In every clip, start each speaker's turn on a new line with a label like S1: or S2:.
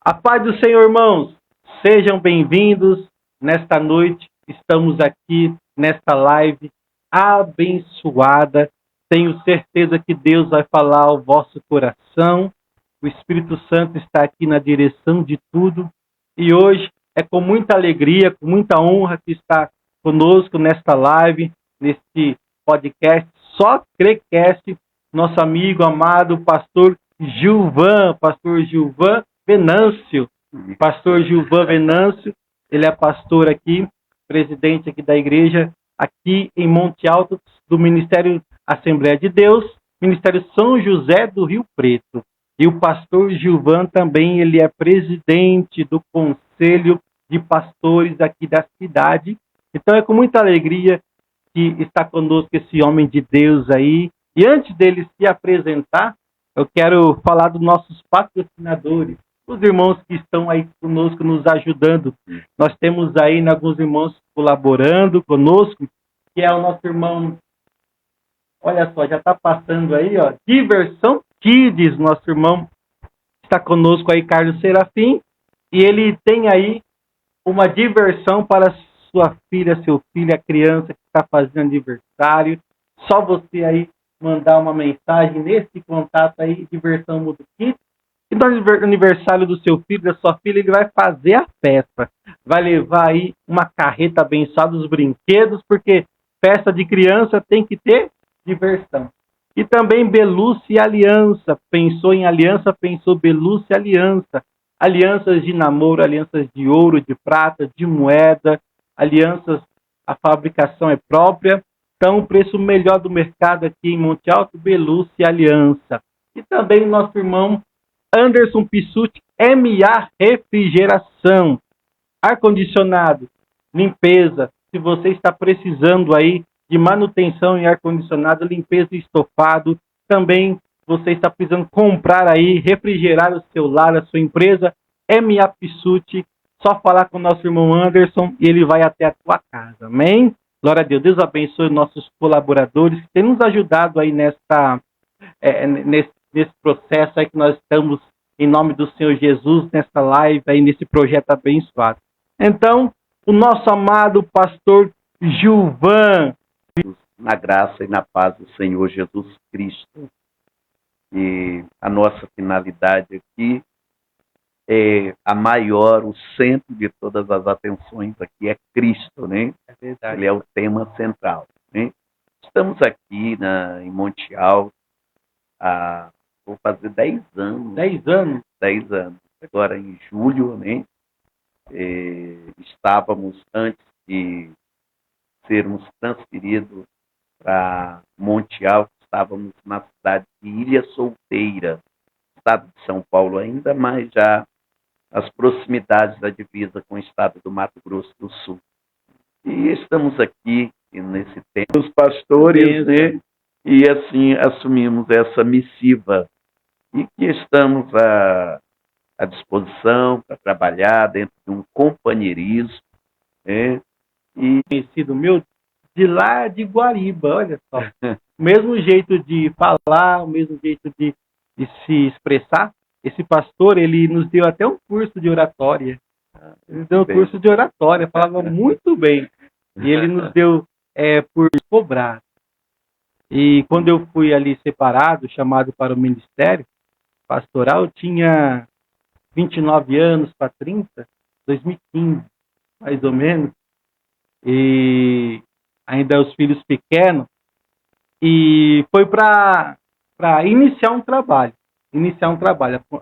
S1: A paz do Senhor, irmãos. Sejam bem-vindos nesta noite. Estamos aqui nesta live abençoada. Tenho certeza que Deus vai falar ao vosso coração. O Espírito Santo está aqui na direção de tudo. E hoje é com muita alegria, com muita honra que está conosco nesta live, neste podcast, Só Crecast, nosso amigo amado pastor Gilvan Venâncio. Pastor Gilvan Venâncio, ele é pastor aqui, presidente aqui da igreja, aqui em Monte Alto, do Ministério Assembleia de Deus, Ministério São José do Rio Preto. E o pastor Gilvan também, ele é presidente do Conselho de Pastores aqui da cidade. Então é com muita alegria que está conosco esse homem de Deus aí. E antes dele se apresentar, eu quero falar dos nossos patrocinadores, os irmãos que estão aí conosco, nos ajudando. Nós temos aí alguns irmãos colaborando conosco, que é o nosso irmão, olha só, já está passando aí, ó, Diversão Kids, nosso irmão está conosco aí, Carlos Serafim, e ele tem aí uma diversão para sua filha, seu filho, a criança que está fazendo aniversário. Só você aí mandar uma mensagem nesse contato aí, Diversão Mundo Kids. E no aniversário do seu filho, da sua filha, ele vai fazer a festa. Vai levar aí uma carreta abençoada dos brinquedos, porque festa de criança tem que ter diversão. E também Beluce Aliança. Pensou em aliança, pensou Beluce Aliança. Alianças de namoro, alianças de ouro, de prata, de moeda. Alianças, a fabricação é própria. Então, o preço melhor do mercado aqui em Monte Alto, Beluce Aliança. E também nosso irmão Anderson Pissuti, MA Refrigeração, ar-condicionado, limpeza. Se você está precisando aí de manutenção em ar-condicionado, limpeza e estofado, também você está precisando comprar aí, refrigerar o seu lar, a sua empresa, MA Pissuti, só falar com o nosso irmão Anderson e ele vai até a tua casa, amém? Glória a Deus. Deus abençoe nossos colaboradores que têm nos ajudado aí nesse processo aí que nós estamos, em nome do Senhor Jesus, nessa live aí, nesse projeto abençoado. Então, o nosso amado pastor Gilvan.
S2: Na graça e na paz do Senhor Jesus Cristo. E a nossa finalidade aqui é a maior, o centro de todas as atenções aqui é Cristo, né?
S1: É verdade.
S2: Ele é o tema central, né? Estamos aqui em Monte Alto, vou fazer 10 anos.
S1: 10 anos?
S2: 10 anos. Agora em julho, né? Estávamos, antes de sermos transferidos para Monte Alto, estávamos na cidade de Ilha Solteira, estado de São Paulo ainda, mas já as proximidades da divisa com o estado do Mato Grosso do Sul. E estamos aqui nesse tempo, os pastores, né? E assim assumimos essa missiva e que estamos à disposição para trabalhar dentro de um companheirismo, né?
S1: E conhecido meu de lá de Guariba, olha só. O mesmo jeito de falar, o mesmo jeito de se expressar. Esse pastor, ele nos deu até um curso de oratória. Ele deu um curso de oratória, falava muito bem. E ele nos deu por cobrar. E quando eu fui ali separado, chamado para o ministério pastoral, eu tinha 29 anos para 30, 2015, mais ou menos. E ainda os filhos pequenos. E foi para iniciar um trabalho.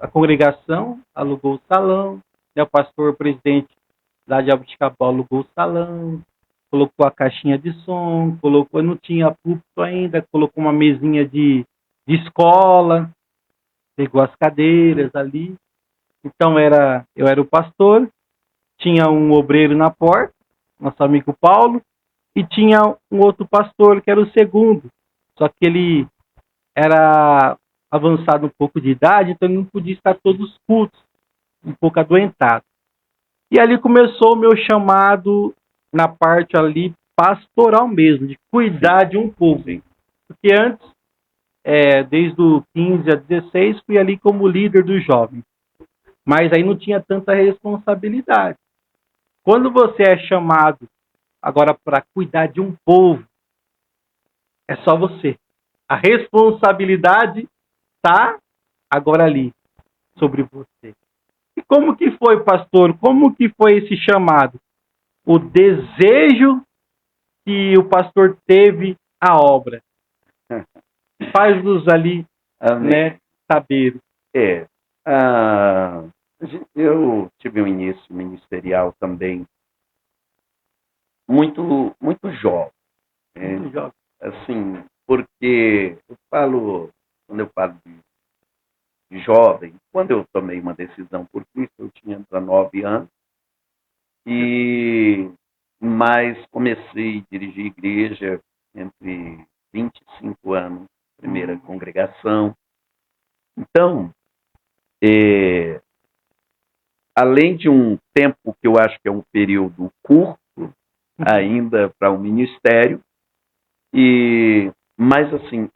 S1: A congregação alugou o salão, né, o pastor presidente lá de Abuticabal alugou o salão, colocou a caixinha de som, não tinha púlpito ainda, colocou uma mesinha de escola, pegou as cadeiras ali. Então eu era o pastor, tinha um obreiro na porta, nosso amigo Paulo, e tinha um outro pastor que era o segundo, só que ele era avançado um pouco de idade, então ele não podia estar todos os cultos, um pouco adoentado. E ali começou o meu chamado na parte ali pastoral mesmo, de cuidar de um povo. Porque antes, desde o 15 a 16, fui ali como líder dos jovens. mas aí não tinha tanta responsabilidade. Quando você é chamado agora para cuidar de um povo, é só você. A responsabilidade está agora ali, sobre você. E como que foi, pastor? Como que foi esse chamado? O desejo que o pastor teve à obra. Faz-nos ali, né, saber.
S2: Eu tive um início ministerial também muito jovem.
S1: Muito jovem.
S2: Assim, porque quando eu falo de jovem, quando eu tomei uma decisão por Cristo, eu tinha 19 anos, mas comecei a dirigir igreja entre 25 anos, primeira congregação. Então, além de um tempo que eu acho que é um período curto ainda para o ministério, mas assim,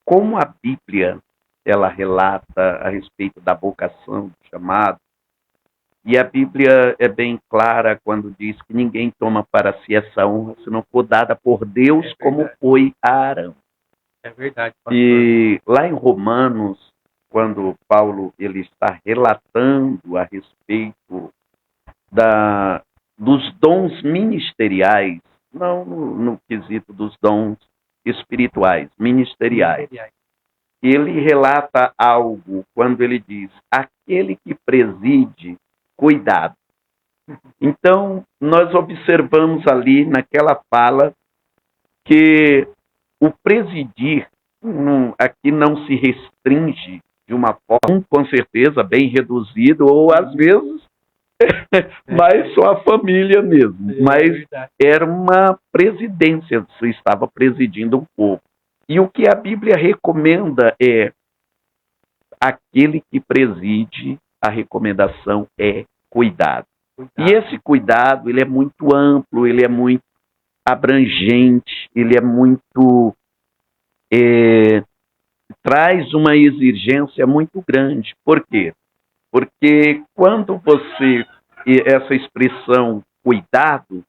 S2: como a Bíblia ela relata a respeito da vocação, do chamado, e a Bíblia é bem clara quando diz que ninguém toma para si essa honra se não for dada por Deus, como foi a Arão.
S1: É verdade, pastor.
S2: E lá em Romanos, quando Paulo ele está relatando a respeito dos dons ministeriais, não no quesito dos dons espirituais, ministeriais. Ele relata algo quando ele diz, aquele que preside, cuidado. Então, nós observamos ali naquela fala que o presidir aqui não se restringe de uma forma, com certeza, bem reduzido, ou às vezes mais só a família mesmo. Mas era uma presidência, você estava presidindo um povo. E o que a Bíblia recomenda é aquele que preside, a recomendação é cuidado. E esse cuidado, ele é muito amplo, ele é muito abrangente, ele é muito... traz uma exigência muito grande. Por quê? Porque quando essa expressão cuidado,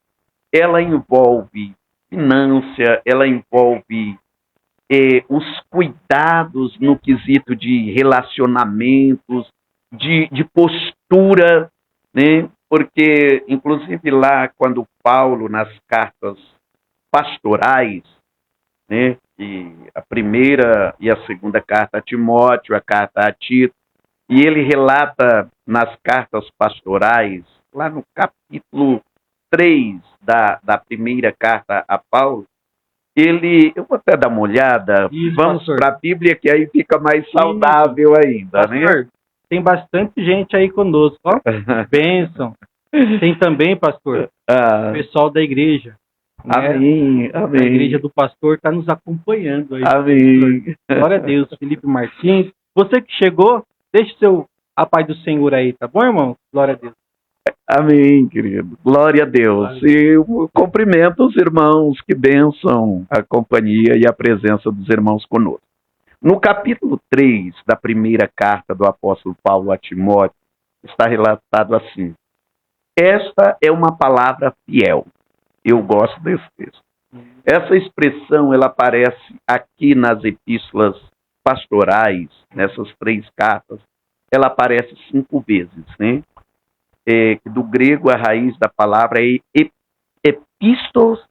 S2: ela envolve finança, ela envolve os cuidados no quesito de relacionamentos, de postura, né? Porque, inclusive lá, quando Paulo, nas cartas pastorais, né? E a primeira e a segunda carta a Timóteo, a carta a Tito, e ele relata nas cartas pastorais, lá no capítulo 3 da primeira carta a Paulo, eu vou até dar uma olhada, vamos para a Bíblia, que aí fica mais saudável ainda, pastor, né?
S1: Tem bastante gente aí conosco, ó. Bênção. Tem também, pastor, o pessoal da igreja.
S2: Amém, amém.
S1: A igreja do pastor está nos acompanhando aí.
S2: Amém.
S1: Glória a Deus, Felipe Martins. Você que chegou, deixe a paz do Senhor aí, tá bom, irmão? Glória a Deus.
S2: Amém, querido. Glória a Deus. E eu cumprimento os irmãos, que bênção a companhia e a presença dos irmãos conosco. No capítulo 3 da primeira carta do apóstolo Paulo a Timóteo, está relatado assim: esta é uma palavra fiel. Eu gosto desse texto. Essa expressão, ela aparece aqui nas epístolas pastorais, nessas 3 cartas, ela aparece 5 vezes, né? Do grego, a raiz da palavra é pistos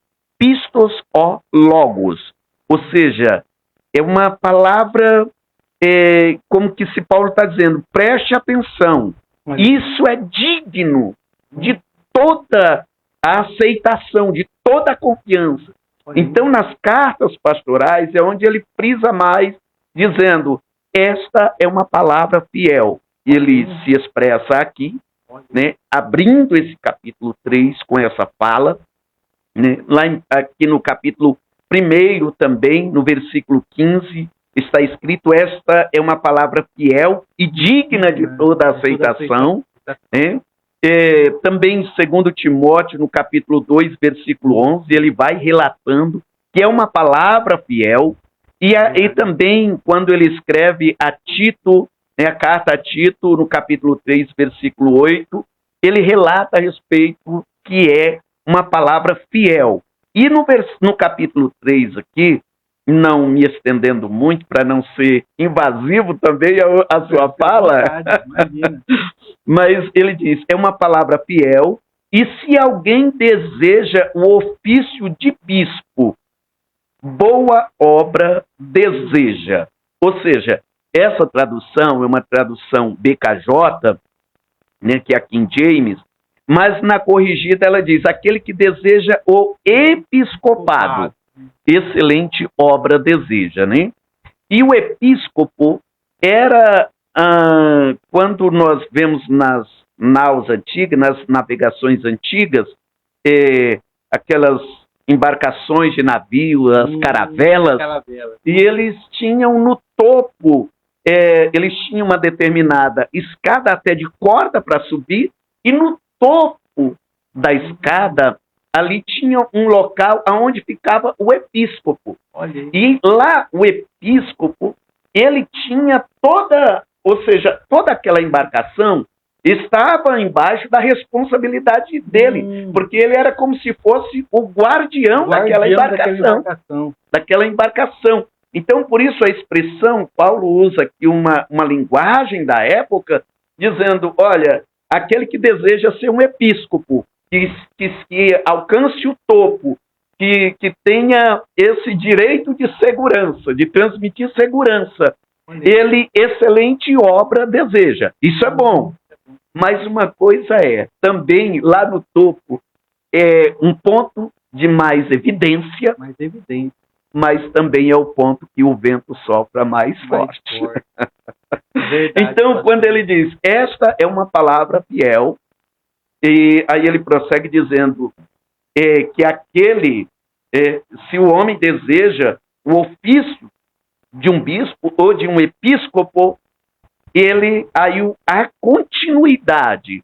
S2: o logos, ou seja, é uma palavra como que se Paulo está dizendo, preste atenção, isso é digno de toda a aceitação, de toda a confiança. Então, nas cartas pastorais é onde ele frisa mais, dizendo, esta é uma palavra fiel. Ele se expressa aqui, né, abrindo esse capítulo 3 com essa fala, né, aqui no capítulo 1 também, no versículo 15, está escrito, esta é uma palavra fiel e digna de toda aceitação, né? Também em 2 Timóteo, no capítulo 2, versículo 11, ele vai relatando que é uma palavra fiel, e também quando ele escreve a Tito, né, a carta a Tito, no capítulo 3, versículo 8, ele relata a respeito que é uma palavra fiel. E no capítulo 3 aqui, não me estendendo muito para não ser invasivo também a sua fala, mas ele diz, é uma palavra fiel, e se alguém deseja o ofício de bispo, boa obra deseja. Ou seja, essa tradução é uma tradução BKJ, né, que é a King James, mas na corrigida ela diz, aquele que deseja o episcopado, excelente obra deseja, né? E o episcopo era, quando nós vemos nas naus antigas, nas navegações antigas, aquelas embarcações de navio, as caravelas, e eles tinham no topo, eles tinham uma determinada escada até de corda para subir, e no topo da escada, ali tinha um local onde ficava o episcopo. E lá o episcopo, ele tinha toda aquela embarcação estava embaixo da responsabilidade dele, porque ele era como se fosse o guardião daquela embarcação. Então, por isso a expressão, Paulo usa aqui uma linguagem da época, dizendo, olha, aquele que deseja ser um episcopo, que alcance o topo, que tenha esse direito de segurança, de transmitir segurança, ele excelente obra deseja. Isso é bom. Mas uma coisa também lá no topo, é um ponto de mais evidência, mas também é o ponto que o vento sopra mais forte. Verdade, então, quando ele diz, esta é uma palavra fiel, e aí ele prossegue dizendo que se o homem deseja o ofício de um bispo ou de um episcopo, a continuidade,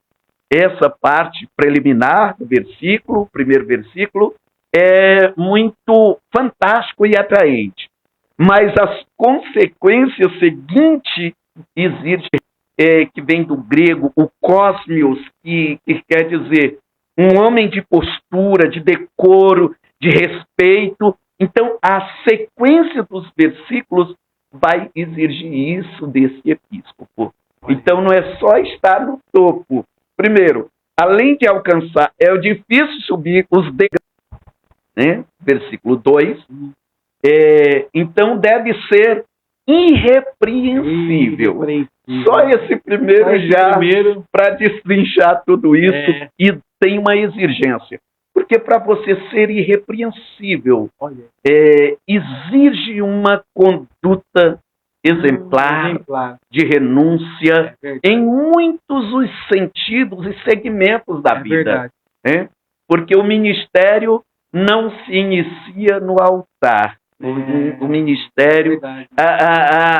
S2: essa parte preliminar do versículo, primeiro versículo, é muito fantástico e atraente. Mas as consequências seguintes exigem, que vem do grego, o cosmios, que quer dizer um homem de postura, de decoro, de respeito. Então, a sequência dos versículos vai exigir isso desse episcopo. Então, não é só estar no topo. Primeiro, além de alcançar, é difícil subir os degraus, né? Versículo 2. Então, deve ser irrepreensível. Só esse primeiro para destrinchar tudo isso, e tem uma exigência. Porque para você ser irrepreensível, exige uma conduta exemplar, de renúncia, em muitos os sentidos e segmentos da vida. Porque o ministério não se inicia no altar. O ministério,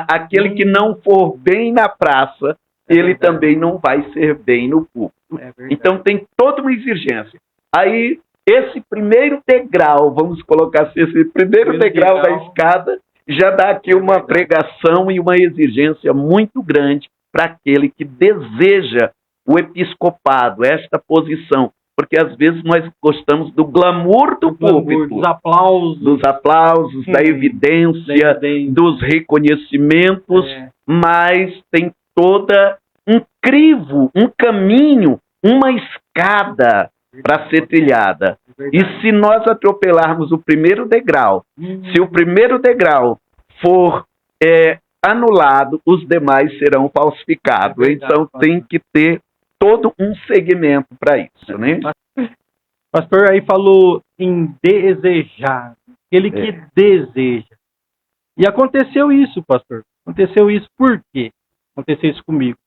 S2: aquele que não for bem na praça, ele também não vai ser bem no púlpito. Então tem toda uma exigência. Aí, esse primeiro degrau, vamos colocar assim, esse primeiro degrau da escada, já dá aqui uma pregação e uma exigência muito grande para aquele que deseja o episcopado, esta posição. Porque às vezes nós gostamos do glamour do púlpito, dos aplausos, da evidência, dos reconhecimentos, mas tem toda um crivo, um caminho, uma escada para ser trilhada. E se nós atropelarmos o primeiro degrau, se o primeiro degrau for anulado, os demais serão falsificados. Então tem que ter todo um segmento para isso, né?
S1: Pastor aí falou em desejar, aquele que deseja. E aconteceu isso, pastor. Aconteceu isso por quê? Aconteceu isso comigo.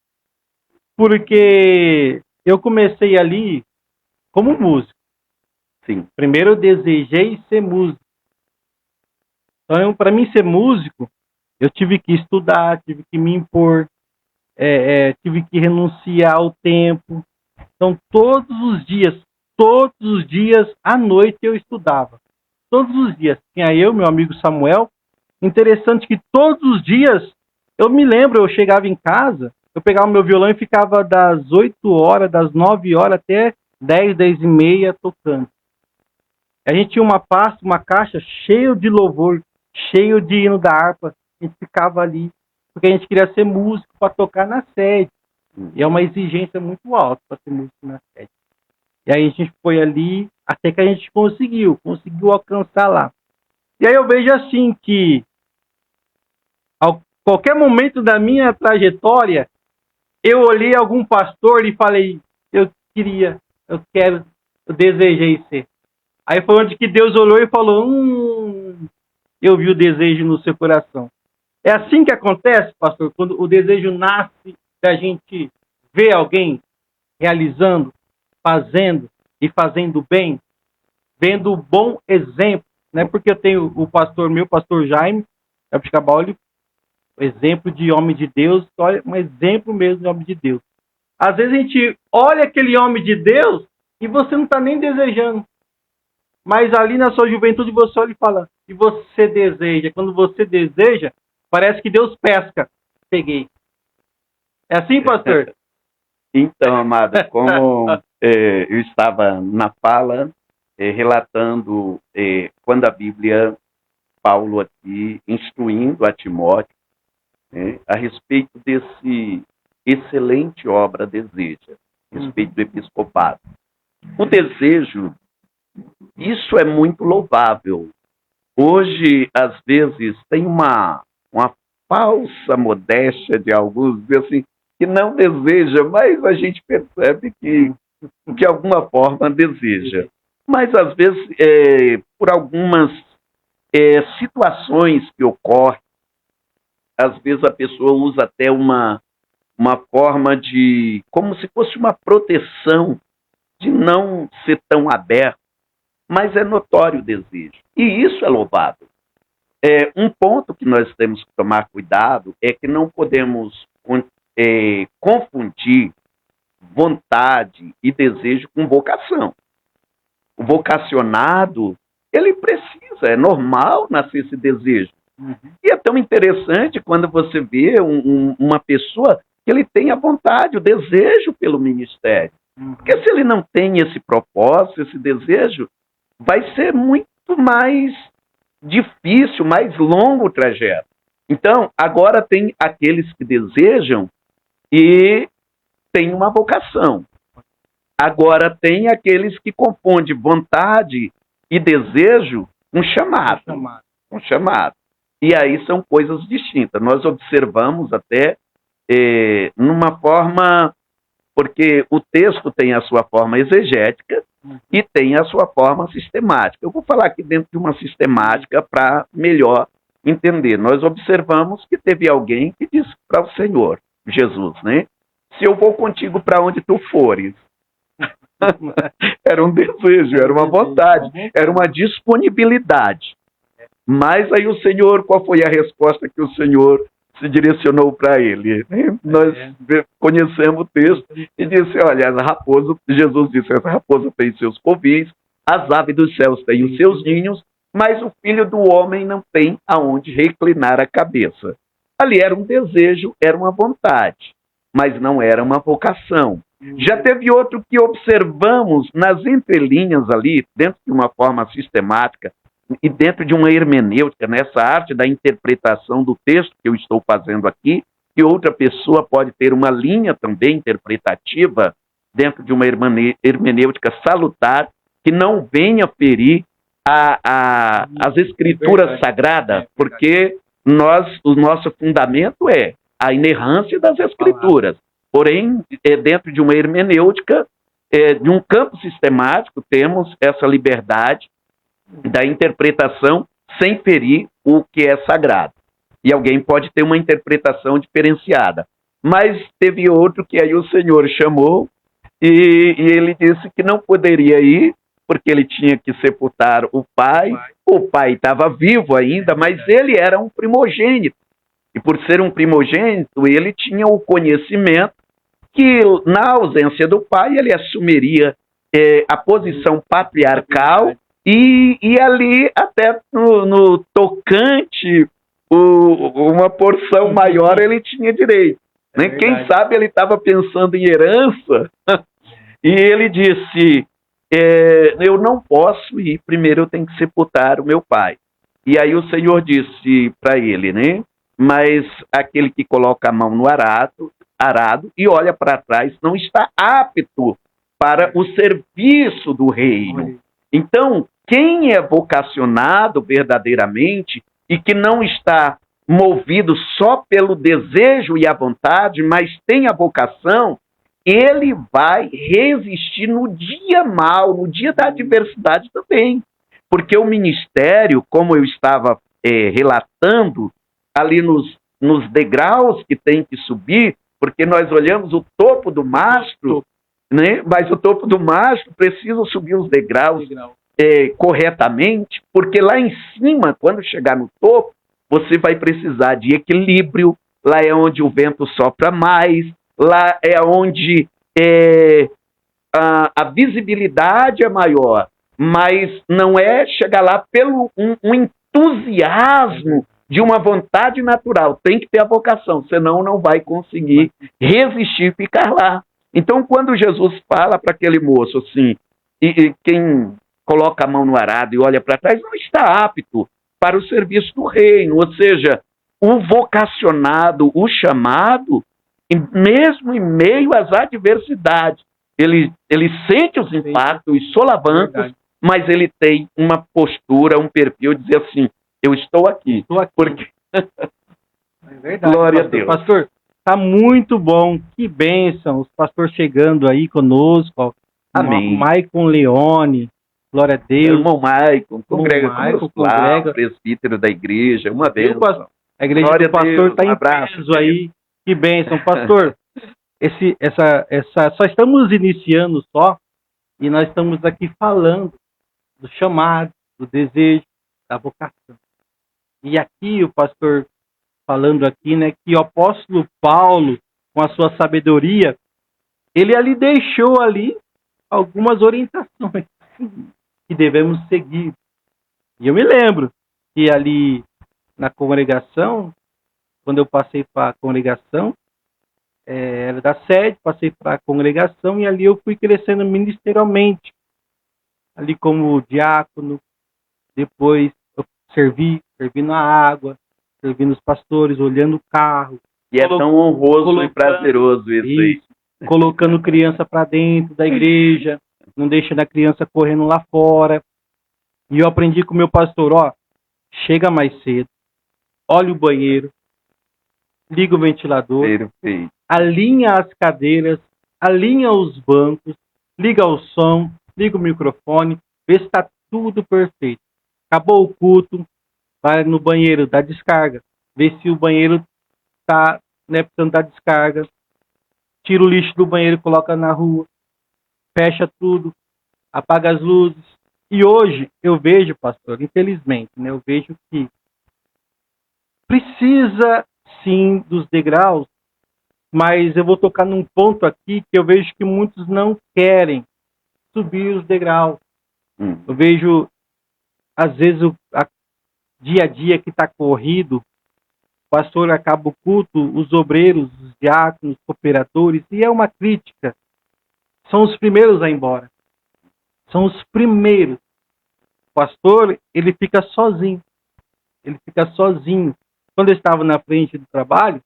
S1: Porque eu comecei ali como músico.
S2: Sim.
S1: Primeiro eu desejei ser músico. Então, para mim ser músico, eu tive que estudar, tive que me impor, tive que renunciar ao tempo. Então, todos os dias, à noite eu estudava. Todos os dias. Tinha eu, meu amigo Samuel. Interessante que todos os dias Eu me lembro, eu chegava em casa, eu pegava o meu violão e ficava das 8 horas, das 9 horas até 10, 10 e meia tocando. A gente tinha uma pasta, uma caixa cheio de louvor, cheio de hino da harpa. A gente ficava ali, porque a gente queria ser músico para tocar na sede. E é uma exigência muito alta para ser músico na sede. E aí a gente foi ali, até que a gente conseguiu alcançar lá. E aí eu vejo assim que, a qualquer momento da minha trajetória, eu olhei algum pastor e falei, eu quero, eu desejei ser. Aí foi onde que Deus olhou e falou, eu vi o desejo no seu coração. É assim que acontece, pastor, quando o desejo nasce da gente ver alguém realizando, fazendo e fazendo bem, vendo o bom exemplo, né? Porque eu tenho o pastor Jaime, Jabuticabal, exemplo de homem de Deus, olha, um exemplo mesmo de homem de Deus. Às vezes a gente olha aquele homem de Deus e você não está nem desejando. Mas ali na sua juventude você olha e fala, e você deseja. Quando você deseja, parece que Deus pesca. Peguei. É assim, pastor?
S2: Então, amado, como eu estava na fala, relatando quando a Bíblia, Paulo aqui, instruindo a Timóteo a respeito desse excelente obra deseja, a respeito do episcopado. O desejo, isso é muito louvável. Hoje, às vezes, tem uma falsa modéstia de alguns, assim, que não deseja, mas a gente percebe que de alguma forma deseja. Mas, às vezes, por algumas situações que ocorrem, às vezes a pessoa usa até uma forma de, como se fosse uma proteção de não ser tão aberto, mas é notório o desejo. E isso é louvável. Um ponto que nós temos que tomar cuidado é que não podemos confundir vontade e desejo com vocação. O vocacionado, ele precisa, é normal nascer esse desejo. E é tão interessante quando você vê uma pessoa que ele tem a vontade, o desejo pelo ministério. Porque se ele não tem esse propósito, esse desejo, vai ser muito mais difícil, mais longo o trajeto. Então, agora tem aqueles que desejam e têm uma vocação. Agora tem aqueles que confundem vontade e desejo com chamado. Um chamado. E aí são coisas distintas. Nós observamos até numa forma, porque o texto tem a sua forma exegética e tem a sua forma sistemática. Eu vou falar aqui dentro de uma sistemática para melhor entender. Nós observamos que teve alguém que disse para o Senhor, Jesus, né? Se eu vou contigo para onde tu fores. Era um desejo, era uma vontade, era uma disponibilidade. Mas aí o Senhor, qual foi a resposta que o Senhor se direcionou para ele? Nós conhecemos o texto e disse, olha, Jesus disse, essa raposa tem seus covis, as aves dos céus têm os seus ninhos, mas o filho do homem não tem aonde reclinar a cabeça. Ali era um desejo, era uma vontade, mas não era uma vocação. Já teve outro que observamos nas entrelinhas ali, dentro de uma forma sistemática, e dentro de uma hermenêutica, nessa arte da interpretação do texto que eu estou fazendo aqui, que outra pessoa pode ter uma linha também interpretativa dentro de uma hermenêutica salutar, que não venha ferir as escrituras sagradas, porque o nosso fundamento é a inerrância das escrituras. Porém, dentro de uma hermenêutica, de um campo sistemático, temos essa liberdade da interpretação sem ferir o que é sagrado. E alguém pode ter uma interpretação diferenciada. Mas teve outro que aí o Senhor chamou e ele disse que não poderia ir, porque ele tinha que sepultar o pai. O pai estava vivo ainda, mas ele era um primogênito. E por ser um primogênito, ele tinha o conhecimento que, na ausência do pai, ele assumiria a posição patriarcal. E ali, até no tocante uma porção maior ele tinha direito. Né? Quem sabe ele estava pensando em herança e ele disse, eu não posso ir, primeiro eu tenho que sepultar o meu pai. E aí o Senhor disse para ele, né? Mas aquele que coloca a mão no arado e olha para trás não está apto para o serviço do reino. Então, quem é vocacionado verdadeiramente e que não está movido só pelo desejo e a vontade, mas tem a vocação, ele vai resistir no dia mau, no dia da adversidade também. Porque o ministério, como eu estava relatando, ali nos degraus que tem que subir, porque nós olhamos o topo do mastro, né? Mas o topo do mastro precisa subir os degraus corretamente, porque lá em cima, quando chegar no topo, você vai precisar de equilíbrio, lá é onde o vento sopra mais, lá é onde a visibilidade é maior, mas não é chegar lá pelo um entusiasmo de uma vontade natural, tem que ter a vocação, senão não vai conseguir resistir e ficar lá. Então, quando Jesus fala para aquele moço assim, e quem coloca a mão no arado e olha para trás, não está apto para o serviço do reino, ou seja, o vocacionado, o chamado, mesmo em meio às adversidades, ele sente os impactos, os solavancos, mas ele tem uma postura, um perfil, dizer assim, eu estou aqui. Porque...
S1: É verdade, glória a Deus. Pastor, está muito bom, que bênção, os pastores chegando aí conosco,
S2: amém.
S1: Maicon Leone, glória a Deus.
S2: Irmão Maicon, congrega, presbítero da igreja, uma bênção.
S1: A igreja glória do pastor está em peso aí, que bênção. Pastor, só estamos iniciando só, e nós estamos aqui falando do chamado, do desejo, da vocação. E aqui o pastor falando aqui, né, que o apóstolo Paulo, com a sua sabedoria, ele ali deixou ali algumas orientações que devemos seguir. E eu me lembro que ali na congregação, quando eu passei para a congregação, era da sede, passei para a congregação e ali eu fui crescendo ministerialmente. Ali como diácono, depois eu servi na água, servindo os pastores, olhando o carro.
S2: E é tão honroso e prazeroso isso aí.
S1: Colocando criança para dentro da igreja, não deixando a criança correndo lá fora. E eu aprendi com o meu pastor, chega mais cedo, olha o banheiro, liga o ventilador,
S2: perfeito.
S1: Alinha as cadeiras, alinha os bancos, liga o som, liga o microfone, vê se está tudo perfeito. Acabou o culto, vai no banheiro, dá descarga, vê se o banheiro está precisando dar descarga, tira o lixo do banheiro e coloca na rua, fecha tudo, apaga as luzes. E hoje eu vejo, pastor, infelizmente, eu vejo que precisa sim dos degraus, mas eu vou tocar num ponto aqui que eu vejo que muitos não querem subir os degraus. Eu vejo, às vezes, dia a dia que está corrido, o pastor acaba o culto, os obreiros, os diáconos, os cooperadores, e é uma crítica. São os primeiros a ir embora. São os primeiros. O pastor, ele fica sozinho. Ele fica sozinho. Quando eu estava na frente do trabalho,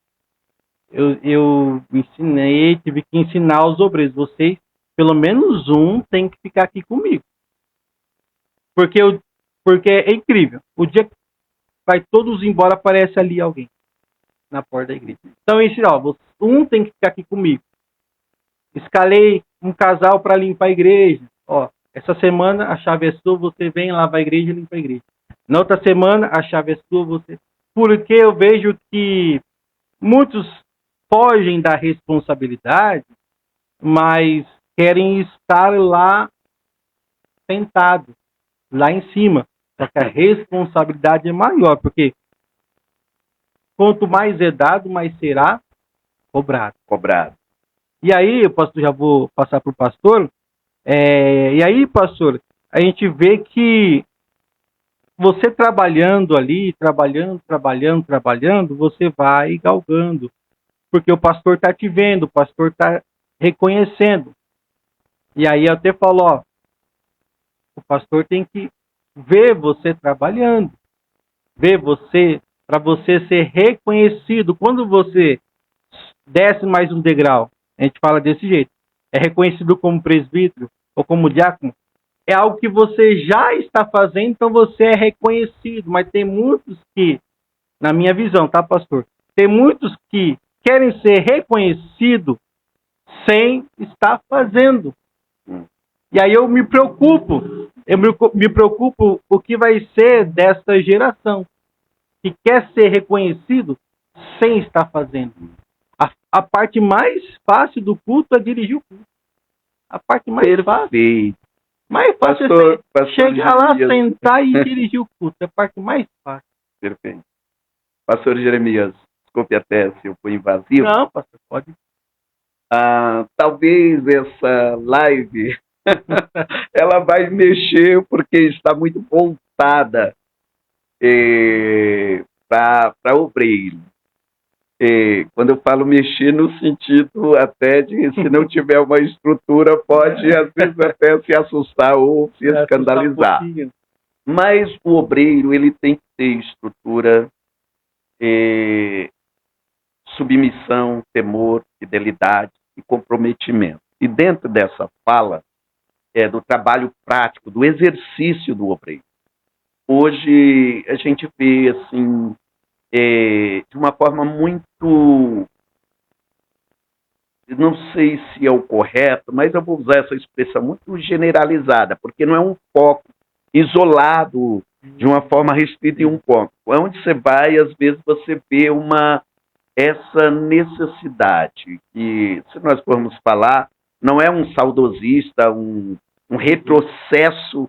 S1: eu ensinei, tive que ensinar os obreiros. Vocês, pelo menos um, tem que ficar aqui comigo. Porque é incrível. O dia que vai todos embora, aparece ali alguém na porta da igreja. Então eu ensino, um tem que ficar aqui comigo. Escalei um casal para limpar a igreja. Essa semana a chave é sua, você vem, lava a igreja e limpa a igreja. Na outra semana a chave é sua, você... Porque eu vejo que muitos fogem da responsabilidade, mas querem estar lá sentados, lá em cima. Só que a responsabilidade é maior, porque quanto mais é dado, mais será cobrado. E aí, pastor, já vou passar para o pastor. E aí, pastor, a gente vê que você trabalhando ali, trabalhando, você vai galgando. Porque o pastor está te vendo, o pastor está reconhecendo. E aí eu até falo, ó, o pastor tem que ver você trabalhando, ver você, para você ser reconhecido. Quando você desce mais um degrau, a gente fala desse jeito, é reconhecido como presbítero ou como diácono, é algo que você já está fazendo, então você é reconhecido. Mas tem muitos que, na minha visão, tá, pastor? Tem muitos que querem ser reconhecidos sem estar fazendo. E aí eu me preocupo o que vai ser dessa geração que quer ser reconhecido sem estar fazendo. A parte mais fácil do culto é dirigir o culto. A parte mais fácil. Mais fácil é chegar lá, sentar e dirigir o culto. É a parte mais fácil.
S2: Perfeito. Pastor Jeremias, desculpe até se eu fui invasivo.
S1: Não, pastor, pode.
S2: Talvez essa live ela vai mexer porque está muito voltada para obreiro. Quando eu falo mexer no sentido até de se não tiver uma estrutura pode às vezes até se assustar ou se escandalizar. Mas o obreiro ele tem que ter estrutura, submissão, temor, fidelidade e comprometimento. E dentro dessa fala do trabalho prático, do exercício do obreiro. Hoje a gente vê assim de uma forma muito, não sei se é o correto, mas eu vou usar essa expressão muito generalizada, porque não é um foco isolado de uma forma restrita em um ponto. Onde você vai, às vezes você vê essa necessidade, que se nós formos falar, não é um saudosista, um retrocesso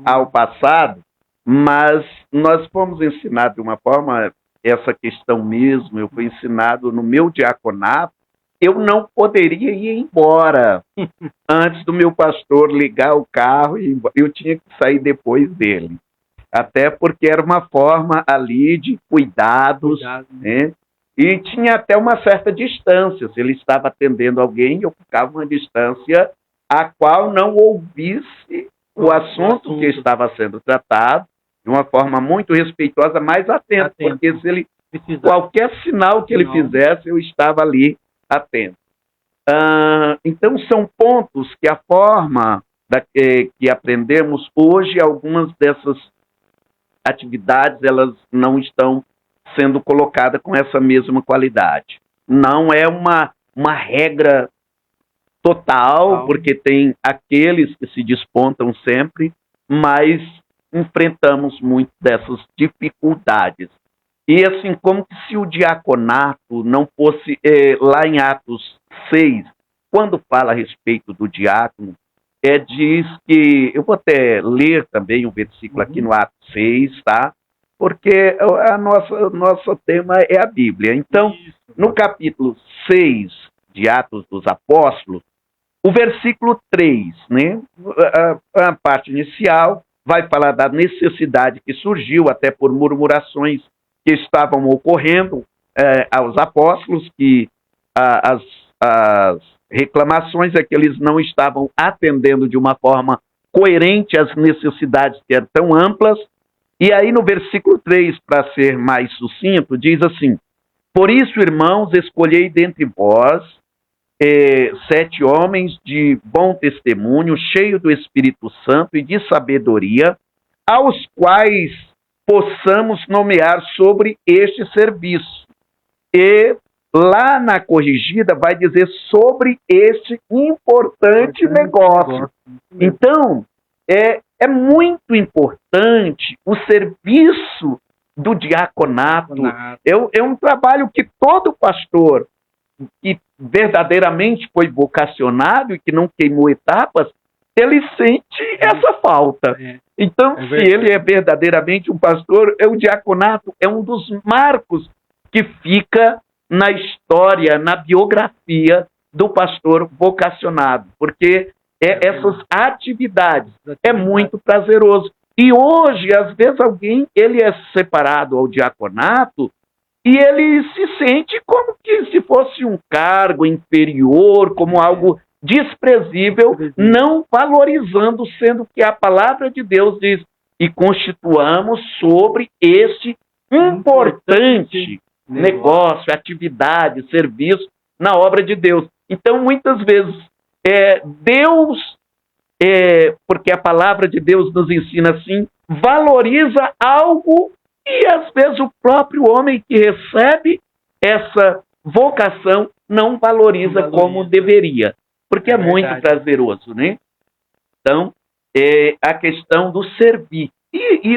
S2: ao passado, mas nós fomos ensinados de uma forma, essa questão mesmo, eu fui ensinado no meu diaconato, eu não poderia ir embora antes do meu pastor ligar o carro e eu tinha que sair depois dele. Até porque era uma forma ali de cuidados, né? E tinha até uma certa distância. Se ele estava atendendo alguém, eu ficava uma distância a qual não ouvisse o assunto que estava sendo tratado de uma forma muito respeitosa, mas atento. Porque se ele qualquer sinal que ele fizesse, eu estava ali atento. Então, são pontos que a forma que aprendemos hoje, algumas dessas atividades, elas não estão sendo colocadas com essa mesma qualidade. Não é uma regra total, porque tem aqueles que se despontam sempre, mas enfrentamos muito dessas dificuldades. E assim, como se o diaconato não fosse, lá em Atos 6, quando fala a respeito do diácono, diz que, eu vou até ler também um versículo aqui no Atos 6, tá? Porque nosso tema é a Bíblia. Então, no capítulo 6 de Atos dos Apóstolos, o versículo 3, né? A parte inicial vai falar da necessidade que surgiu até por murmurações que estavam ocorrendo aos apóstolos, que as reclamações é que eles não estavam atendendo de uma forma coerente às necessidades que eram tão amplas. E aí no versículo 3, para ser mais sucinto, diz assim: por isso, irmãos, escolhei dentre vós 7 homens de bom testemunho, cheios do Espírito Santo e de sabedoria, aos quais possamos nomear sobre este serviço. E lá na corrigida vai dizer sobre este importante negócio. Então, é muito importante o serviço do diaconato. É um trabalho que todo pastor que verdadeiramente foi vocacionado e que não queimou etapas, ele sente essa falta. Então, se ele é verdadeiramente um pastor, o diaconato é um dos marcos que fica na história, na biografia do pastor vocacionado, porque essas atividades é muito prazeroso. E hoje, às vezes, alguém, ele é separado ao diaconato e ele se sente como que se fosse um cargo inferior, como algo desprezível, não valorizando, sendo que a palavra de Deus diz, e constituamos sobre este importante negócio, atividade, serviço na obra de Deus. Então, muitas vezes, Deus, porque a palavra de Deus nos ensina assim, valoriza algo e, às vezes, o próprio homem que recebe essa vocação não valoriza como deveria, porque é muito prazeroso, né? Então, a questão do servir. E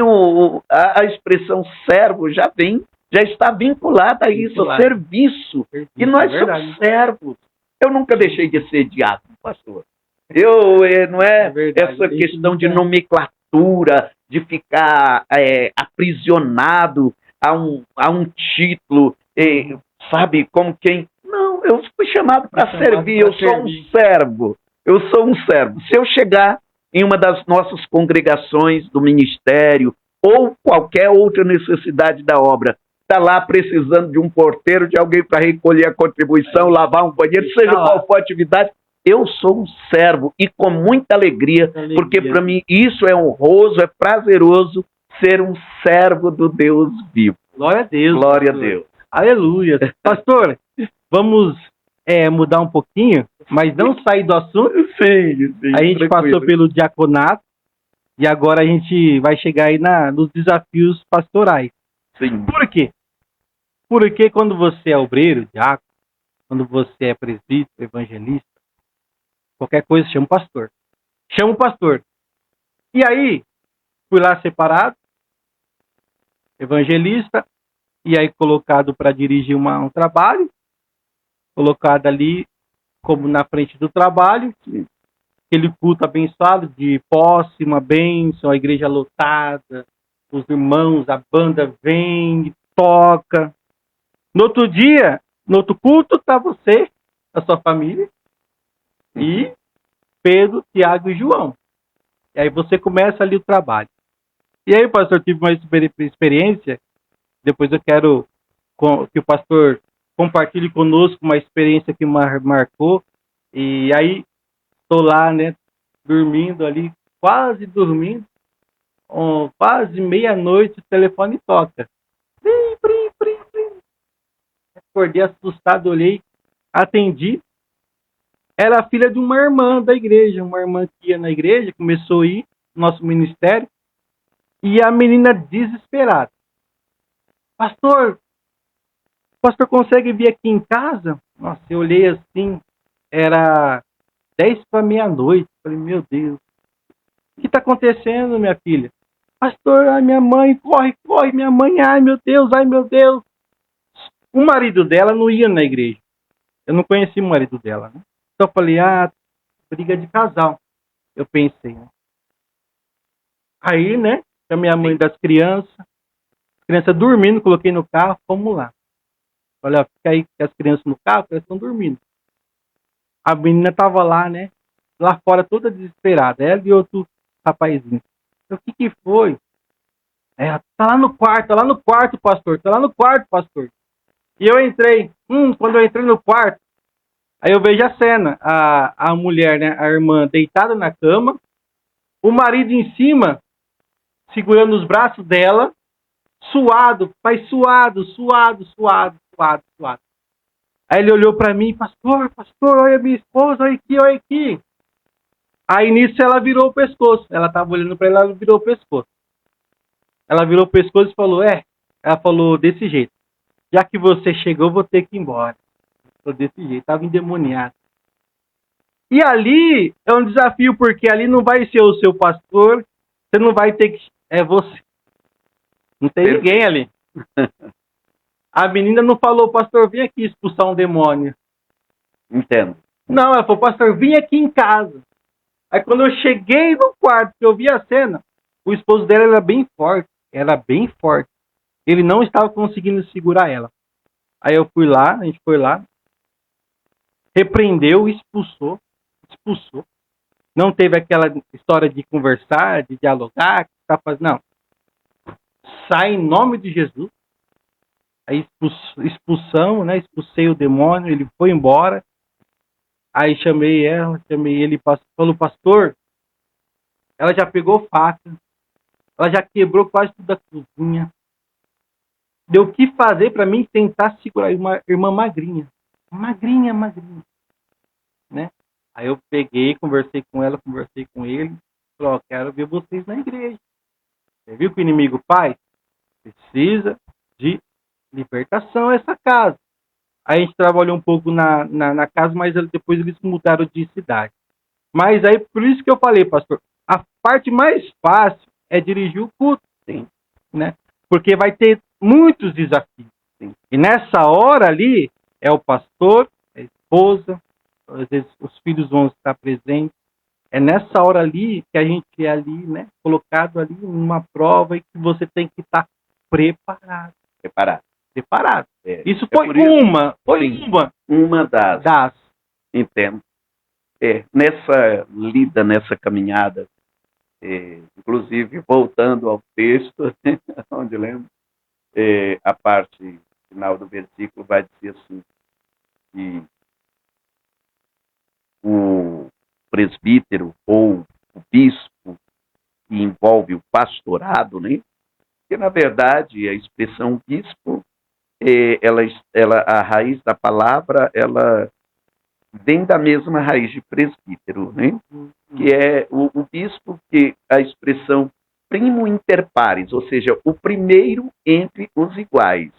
S2: a expressão servo já está vinculada a isso, serviço. E nós somos servos. Eu nunca deixei de ser diácono, pastor. Não é essa questão de nomenclatura, de ficar aprisionado a um título, sabe, como quem... Não, eu fui chamado para servir, eu sou um servo. Eu sou um servo. Se eu chegar em uma das nossas congregações do ministério ou qualquer outra necessidade da obra, está lá precisando de um porteiro, de alguém para recolher a contribuição, lavar um banheiro, seja qual for a atividade, eu sou um servo e com muita alegria, porque para mim isso é honroso, é prazeroso ser um servo do Deus vivo.
S1: Glória a Deus.
S2: Glória a Deus.
S1: Aleluia. Pastor, vamos mudar um pouquinho, mas não sair do assunto.
S2: Sim,
S1: a gente passou pelo diaconato e agora a gente vai chegar aí nos desafios pastorais.
S2: Sim.
S1: Por quê? Porque quando você é obreiro, diácono, quando você é presbítero, evangelista, qualquer coisa chama o pastor. Chama o pastor. E aí, fui lá separado, evangelista, e aí colocado para dirigir um trabalho, colocado ali como na frente do trabalho, aquele culto abençoado de posse, uma bênção, a igreja lotada, os irmãos, a banda vem, toca. No outro dia, no outro culto, está você, a sua família, e Pedro, Tiago e João. E aí você começa ali o trabalho. E aí, pastor, tive uma experiência, depois eu quero que o pastor compartilhe conosco uma experiência que marcou. E aí, estou lá, né, dormindo ali, quase dormindo, quase meia-noite, o telefone toca. Prim, prim, prim, prim. Acordei assustado, olhei, atendi. Era a filha de uma irmã da igreja, uma irmã que ia na igreja, começou a ir no nosso ministério, e a menina desesperada. Pastor, o pastor consegue vir aqui em casa? Nossa, eu olhei assim, era 10 para meia-noite. Falei, meu Deus, o que está acontecendo, minha filha? Pastor, ai, minha mãe, corre, minha mãe, ai meu Deus, ai meu Deus. O marido dela não ia na igreja. Eu não conheci o marido dela, né? Então eu falei, briga de casal. Eu pensei, né? Aí, né, chamei a mãe das crianças dormindo, coloquei no carro, vamos lá. Falei, fica aí com as crianças no carro, elas estão dormindo. A menina tava lá, né, lá fora toda desesperada, ela e outro rapazinho. O que foi? Ela tá lá no quarto, pastor, tá lá no quarto, pastor. E eu entrei, quando eu entrei no quarto, aí eu vejo a cena, a mulher, né, a irmã deitada na cama, o marido em cima, segurando os braços dela, suado, mas suado. Aí ele olhou para mim, pastor, olha minha esposa, olha aqui. Aí nisso ela virou o pescoço, ela tava olhando para ele, ela virou o pescoço. Ela virou o pescoço e falou, ela falou desse jeito, já que você chegou, eu vou ter que ir embora. Desse jeito, estava endemoniado. E ali é um desafio, porque ali não vai ser o seu pastor, você não vai ter que... É você. Não tem ninguém ali. A menina não falou, pastor, vem aqui expulsar um demônio.
S2: Entendo.
S1: Não, ela falou, pastor, vem aqui em casa. Aí quando eu cheguei no quarto, que eu vi a cena, o esposo dela era bem forte. Ele não estava conseguindo segurar ela. Aí eu fui lá, a gente foi lá, repreendeu, expulsou. não teve aquela história de conversar, de dialogar, que tá fazendo, não. Sai em nome de Jesus. Aí expulsamos, né? Expulsei o demônio, ele foi embora. Aí chamei ele, falou, pastor, ela já pegou faca, ela já quebrou quase tudo da cozinha. Deu o que fazer para mim tentar segurar uma irmã magrinha. Magrinha, né? Aí eu peguei, conversei com ela, conversei com ele. Falei, ó, quero ver vocês na igreja. Você viu que o inimigo faz? Precisa de libertação essa casa. Aí a gente trabalhou um pouco na casa, mas depois eles mudaram de cidade. Mas aí, por isso que eu falei, pastor, a parte mais fácil é dirigir o culto.
S2: Sim.
S1: Né? Porque vai ter muitos desafios.
S2: Sim.
S1: E nessa hora ali, é o pastor, é a esposa, às vezes os filhos vão estar presentes. É nessa hora ali que a gente é ali, né, colocado ali numa prova e que você tem que estar preparado. Preparado. Isso foi
S2: uma das. Entendo. Nessa caminhada, inclusive, voltando ao texto, onde lembro, a parte final do versículo vai dizer assim, que o presbítero ou o bispo que envolve o pastorado, né? Porque, na verdade, a expressão bispo, a raiz da palavra, ela vem da mesma raiz de presbítero, né? Que é o bispo, que a expressão primo inter pares, ou seja, o primeiro entre os iguais.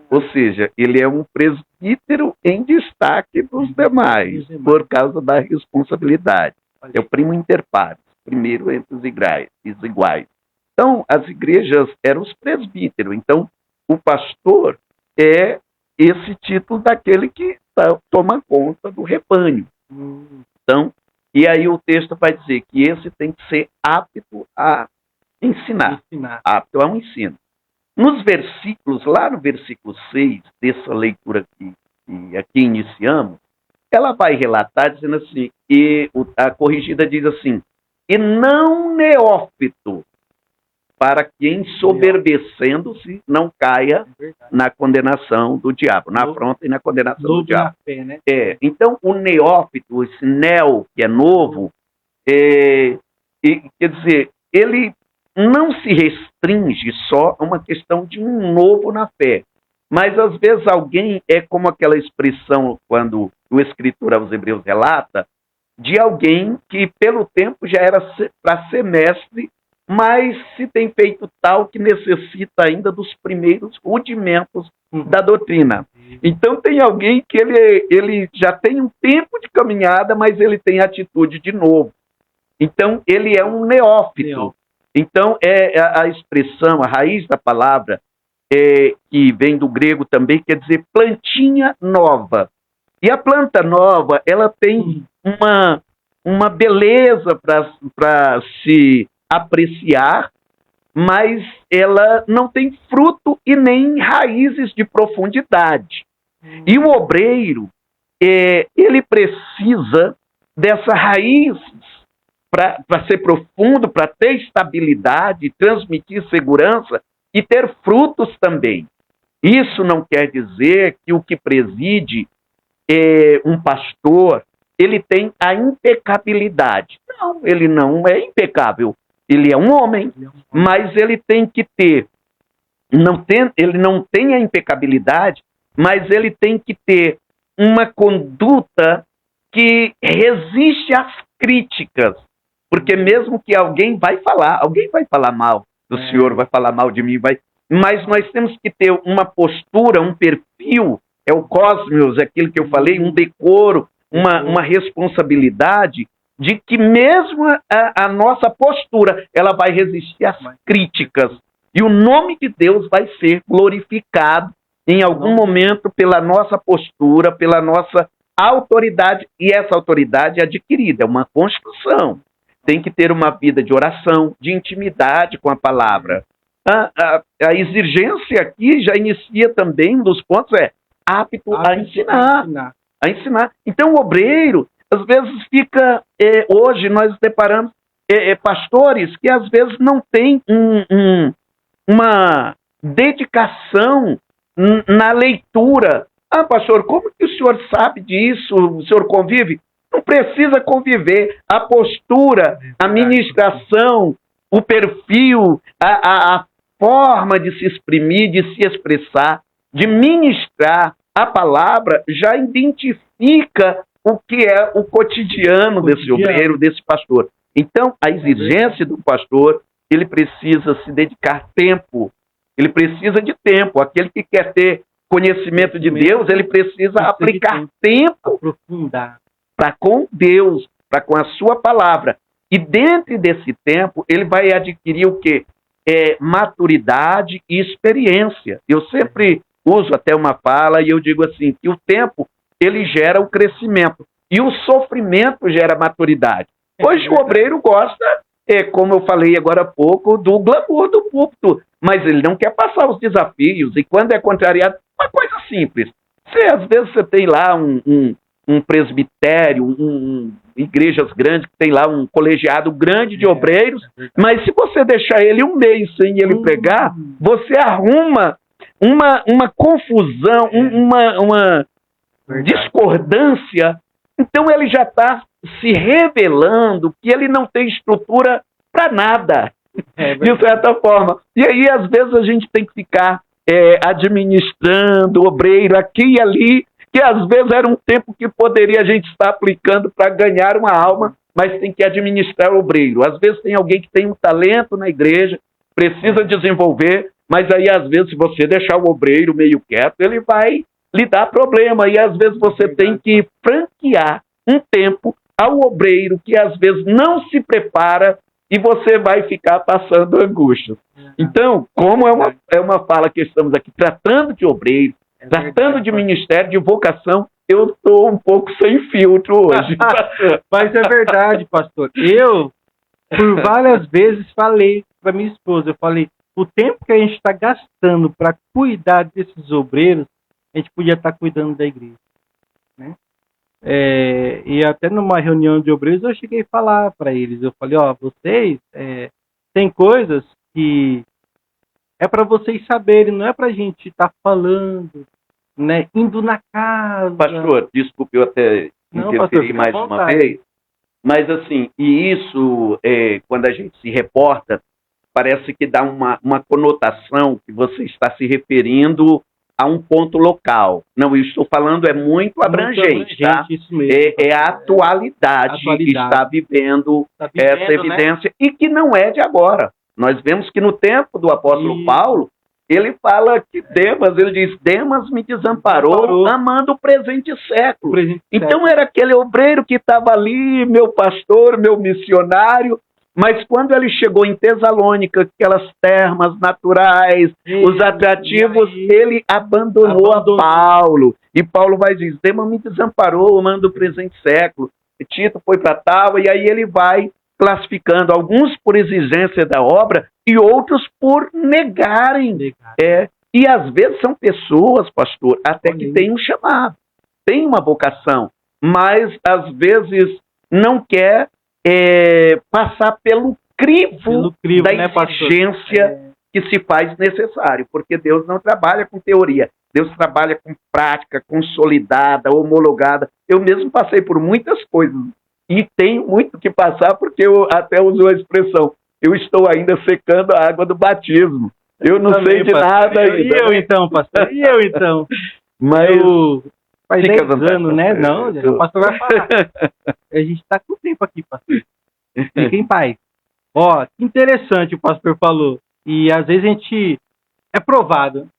S2: Ou seja, ele é um presbítero em destaque dos demais, por causa da responsabilidade. É o primo inter pares, primeiro entre os iguais. Então, as igrejas eram os presbíteros. Então, o pastor é esse título daquele que toma conta do rebanho. Então, e aí o texto vai dizer que esse tem que ser apto a ensinar. Apto ao ensino. Nos versículos, lá no versículo 6, dessa leitura que aqui iniciamos, ela vai relatar dizendo assim, e a corrigida diz assim, e não neófito, para que ensoberbecendo-se não caia na condenação do diabo, na afronta e na condenação do diabo.
S1: Fé, né?
S2: Então, o neófito, esse neo, que é novo, quer dizer, ele não se restringe só a uma questão de um novo na fé. Mas, às vezes, alguém é como aquela expressão, quando o escritor aos Hebreus relata, de alguém que, pelo tempo, já era para ser mestre, mas se tem feito tal que necessita ainda dos primeiros rudimentos da doutrina. Então, tem alguém que ele já tem um tempo de caminhada, mas ele tem atitude de novo. Então, ele é um neófito. Então, a expressão, a raiz da palavra, que vem do grego também, quer dizer plantinha nova. E a planta nova, ela tem uma beleza para se apreciar, mas ela não tem fruto e nem raízes de profundidade. E o obreiro, ele precisa dessa raiz para ser profundo, para ter estabilidade, transmitir segurança e ter frutos também. Isso não quer dizer que o que preside um pastor, ele tem a impecabilidade. Não, ele não é impecável. Ele é um homem, mas ele tem que ter, ele não tem a impecabilidade, mas ele tem que ter uma conduta que resiste às críticas. Porque mesmo que alguém vai falar mal do senhor, vai falar mal de mim, mas nós temos que ter uma postura, um perfil, é o cosmos, é aquilo que eu falei, um decoro, uma responsabilidade de que mesmo a nossa postura, ela vai resistir às críticas. E o nome de Deus vai ser glorificado em algum momento pela nossa postura, pela nossa autoridade. E essa autoridade é adquirida, é uma construção. Tem que ter uma vida de oração, de intimidade com a palavra. A exigência aqui já inicia também, um dos pontos apto a ensinar. Então, o obreiro, Às vezes fica, hoje nós deparamos pastores que às vezes não têm uma dedicação na leitura. Ah, pastor, como que o senhor sabe disso? O senhor convive? Não precisa conviver. A postura, a ministração, o perfil, a forma de se exprimir, de se expressar, de ministrar a palavra, já identifica o que é o cotidiano desse obreiro, desse pastor. Então, a exigência do pastor, ele precisa se dedicar tempo. Ele precisa de tempo. Aquele que quer ter conhecimento de Deus, ele precisa aplicar tempo para com Deus, para com a sua palavra. E dentro desse tempo, ele vai adquirir o quê? Maturidade e experiência. Eu sempre uso até uma fala e eu digo assim, que o tempo, ele gera o crescimento. E o sofrimento gera maturidade. Hoje o obreiro gosta, como eu falei agora há pouco, do glamour do púlpito, mas ele não quer passar os desafios. E quando é contrariado, uma coisa simples. Às vezes você tem lá um presbitério, igrejas grandes, que tem lá um colegiado grande de obreiros, mas se você deixar ele um mês sem ele pregar, você arruma uma confusão, uma discordância. Então ele já está se revelando que ele não tem estrutura para nada, de certa forma. E aí, às vezes, a gente tem que ficar administrando o obreiro aqui e ali, que às vezes era um tempo que poderia a gente estar aplicando para ganhar uma alma, mas tem que administrar o obreiro. Às vezes tem alguém que tem um talento na igreja, precisa desenvolver, mas aí às vezes se você deixar o obreiro meio quieto, ele vai lhe dar problema. E às vezes você tem que franquear um tempo ao obreiro que às vezes não se prepara e você vai ficar passando angústia. Então, como é uma fala que estamos aqui tratando de obreiro, tratando de ministério, de vocação, eu estou um pouco sem filtro hoje.
S1: Mas é verdade, pastor. Eu, por várias vezes, falei para minha esposa, eu falei, o tempo que a gente está gastando para cuidar desses obreiros, a gente podia estar cuidando da igreja. Né? E até numa reunião de obreiros, eu cheguei a falar para eles, eu falei, vocês, tem coisas que é para vocês saberem, não é para a gente estar falando, né, indo na casa.
S2: Pastor, desculpe, eu até interferi mais uma vez, mas assim, e isso, quando a gente se reporta, parece que dá uma conotação que você está se referindo a um ponto local. Não, eu estou falando muito abrangente, tá?
S1: Isso mesmo,
S2: a atualidade que está vivendo essa evidência, né? E que não é de agora. Nós vemos que no tempo do apóstolo Paulo, ele fala que Demas, ele diz, Demas me desamparou amando o presente século. Então era aquele obreiro que estava ali, meu pastor, meu missionário, mas quando ele chegou em Tesalônica, aquelas termas naturais, os atrativos, ele abandonou a Paulo. E Paulo vai dizer, Demas me desamparou amando o presente século. E Tito foi para tal, e aí ele vai classificando alguns por exigência da obra e outros por negarem. E às vezes são pessoas, pastor, até que têm um chamado, têm uma vocação, mas às vezes não quer passar pelo crivo da exigência que se faz necessário, porque Deus não trabalha com teoria, Deus trabalha com prática, consolidada, homologada. Eu mesmo passei por muitas coisas e tenho muito que passar, porque eu até uso a expressão, eu estou ainda secando a água do batismo. Eu não sei de nada ainda.
S1: E eu então, pastor? E eu então?
S2: Mas
S1: faz 10 anos, né? Não, o pastor vai falar. A gente está com tempo aqui, pastor. Fica em paz. Que interessante o pastor falou. E às vezes a gente é provado.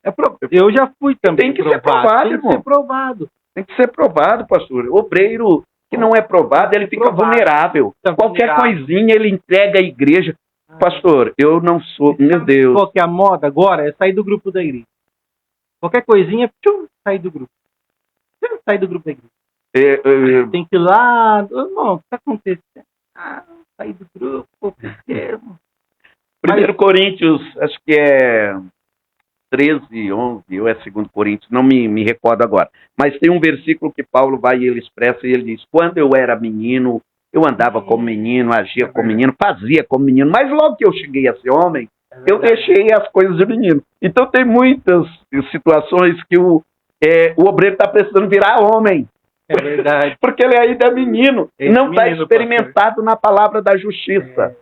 S1: Eu já fui também.
S2: Tem que ser provado, irmão.
S1: Tem que ser provado.
S2: Tem que ser provado, pastor. O obreiro que não é provado, ele fica vulnerável. Qualquer coisinha ele entrega à igreja. Pastor, eu não sou... Meu Deus.
S1: Qual que é a moda agora? É sair do grupo da igreja. Qualquer coisinha, sair do grupo. Sair do grupo da igreja. Tem que ir lá... Não, o que está acontecendo? Sair do grupo, porque...
S2: 1 Coríntios, acho que é 13, 11, ou é 2 Coríntios, não me recordo agora. Mas tem um versículo que Paulo vai e ele expressa, e ele diz: quando eu era menino, eu andava como menino, agia como menino, fazia como menino, mas logo que eu cheguei a ser homem, eu deixei as coisas de menino. Então tem muitas situações que o obreiro está precisando virar homem.
S1: É verdade.
S2: Porque ele ainda é menino, não está experimentado na palavra da justiça.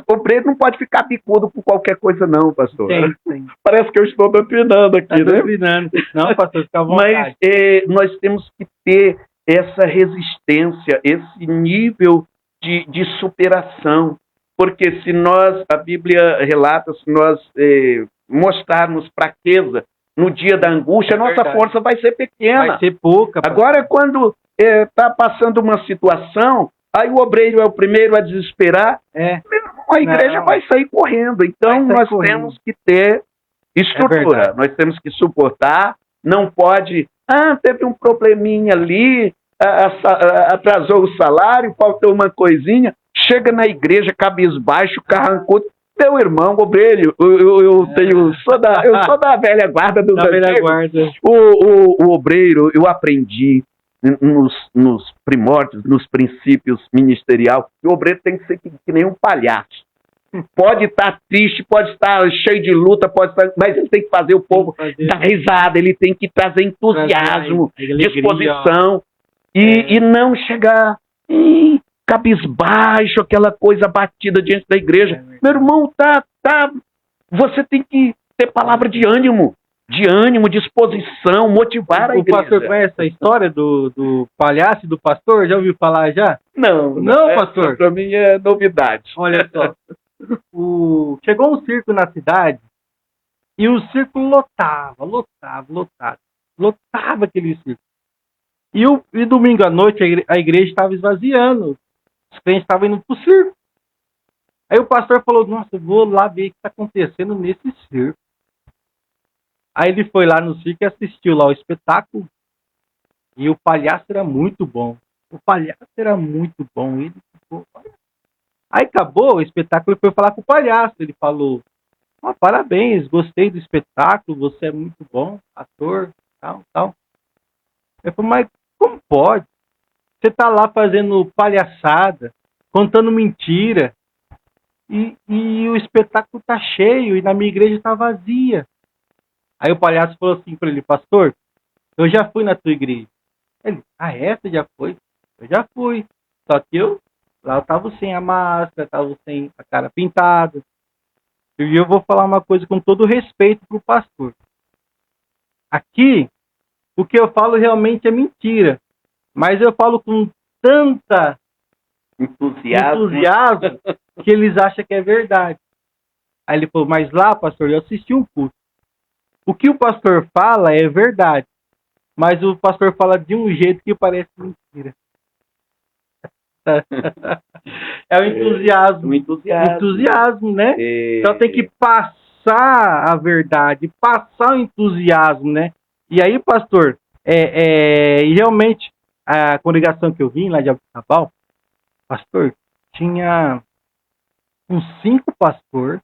S2: O obreiro não pode ficar bicudo por qualquer coisa, não, pastor.
S1: Sim.
S2: Parece que eu estou doutrinando aqui, né?
S1: Doutrinando. Não, pastor, fica à vontade.
S2: Mas nós temos que ter essa resistência, esse nível de superação. Porque se nós, a Bíblia relata, se nós mostrarmos fraqueza no dia da angústia, a nossa força vai ser pequena.
S1: Vai ser pouca.
S2: Agora, quando está passando uma situação, aí o obreiro é o primeiro a desesperar, a igreja vai sair correndo. Então, nós temos que ter estrutura, nós temos que suportar, não pode, teve um probleminha ali, atrasou o salário, faltou uma coisinha, chega na igreja cabisbaixo, carrancudo. Meu irmão, obreiro, eu sou da velha guarda do velho. O obreiro, eu aprendi nos primórdios, nos princípios ministerial, que o obreiro tem que ser que nem um palhaço. Pode estar triste, pode estar cheio de luta, mas ele tem que fazer o povo dar risada, ele tem que trazer entusiasmo, disposição, e não chegar cabisbaixo, aquela coisa batida diante da igreja. Meu irmão, você tem que ter palavra de ânimo, disposição, motivar a igreja.
S1: O pastor conhece a história do palhaço e do pastor? Já ouviu falar já?
S2: Não,
S1: pastor?
S2: Para mim é novidade.
S1: Olha só, chegou um circo na cidade e o circo lotava aquele circo. E domingo à noite a igreja estava esvaziando. Os crentes estavam indo para o circo. Aí o pastor falou: nossa, eu vou lá ver o que está acontecendo nesse circo. Aí ele foi lá no circo e assistiu lá o espetáculo. E o palhaço era muito bom. Ele ficou... Aí acabou o espetáculo e foi falar com o palhaço. Ele falou: parabéns, gostei do espetáculo, você é muito bom, ator, tal. Eu falei: mas como pode? Você tá lá fazendo palhaçada, contando mentira, e o espetáculo tá cheio, e na minha igreja tá vazia. Aí o palhaço falou assim para ele: pastor, eu já fui na tua igreja. Ele: você já foi? Eu já fui. Só que lá eu tava sem a máscara, tava sem a cara pintada. E eu vou falar uma coisa com todo respeito pro pastor. Aqui, o que eu falo realmente é mentira. Mas eu falo com tanta entusiasmo que eles acham que é verdade. Aí ele falou: mas lá, pastor, eu assisti um culto. O que o pastor fala é verdade, mas o pastor fala de um jeito que parece mentira. É o entusiasmo. Entusiasmo, né? Então tem que passar a verdade, passar o entusiasmo, né? E aí, pastor, realmente, a congregação que eu vim lá de Abisabal, pastor, tinha uns 5 pastores,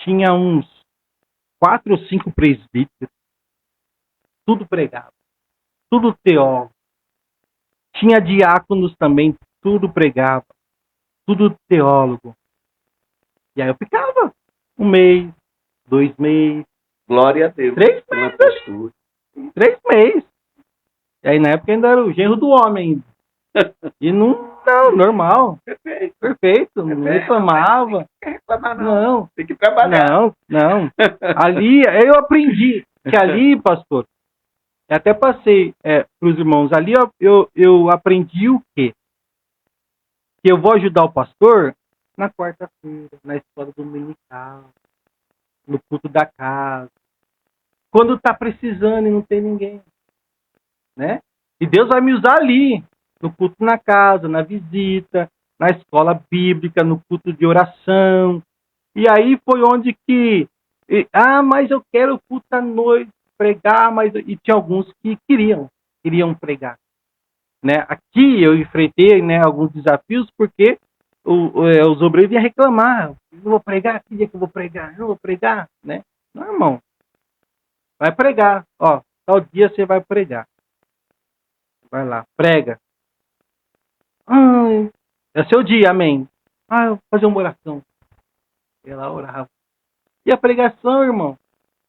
S1: tinha uns 4 ou 5 presbíteros, tudo pregava, tudo teólogo. Tinha diáconos também, tudo pregava, tudo teólogo. E aí eu ficava 1 mês, 2 meses.
S2: Glória a Deus.
S1: 3 meses. 3 meses. E aí na época ainda era o genro do homem. E não, normal. Perfeito. Não reclamava.
S2: Tem que reclamar,
S1: não.
S2: Tem que trabalhar.
S1: Não. Ali, eu aprendi que ali, pastor, eu até passei para os irmãos, ali eu aprendi o quê? Que eu vou ajudar o pastor na quarta-feira, na escola dominical, no culto da casa, quando está precisando e não tem ninguém, né? E Deus vai me usar ali, no culto na casa, na visita, na escola bíblica, no culto de oração. E aí foi onde que, mas eu quero o culto à noite, pregar, e tinha alguns que queriam pregar, né? Aqui eu enfrentei, né, alguns desafios, porque os obreiros iam reclamar. Não vou pregar, que dia que eu vou pregar? Não vou pregar, né? Não, irmão. Vai pregar. Ó, tal dia você vai pregar. Vai lá, prega. Ai, é seu dia, amém. Eu vou fazer uma oração. Ela orava. E a pregação, irmão?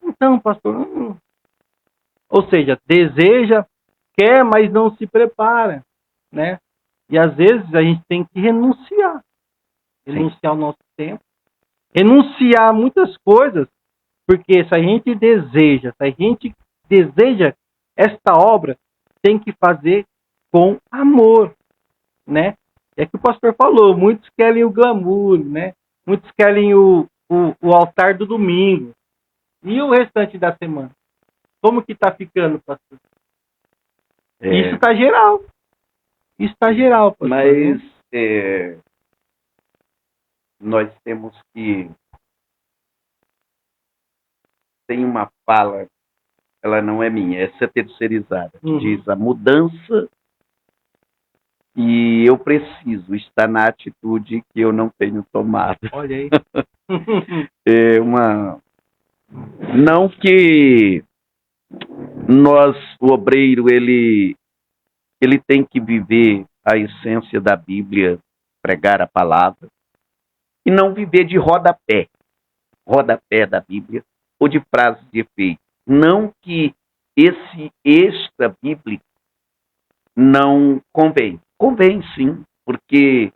S1: Então, pastor. Ou seja, deseja, quer, mas não se prepara, né? E às vezes a gente tem que renunciar. Renunciar ao nosso tempo. Renunciar a muitas coisas. Porque se a gente deseja esta obra, tem que fazer com amor, né? É que o pastor falou, muitos querem o glamour, né? Muitos querem o altar do domingo. E o restante da semana? Como que tá ficando, pastor? Isso tá geral. Isso tá geral, pastor.
S2: Mas nós temos que... Tem uma fala, ela não é minha, essa é terceirizada, que diz a mudança e eu preciso estar na atitude que eu não tenho tomado.
S1: Olha aí.
S2: Não que o obreiro, ele tem que viver a essência da Bíblia, pregar a palavra, e não viver de rodapé da Bíblia, ou de frases de efeito. Não que esse extra bíblico não convém. Convém sim, porque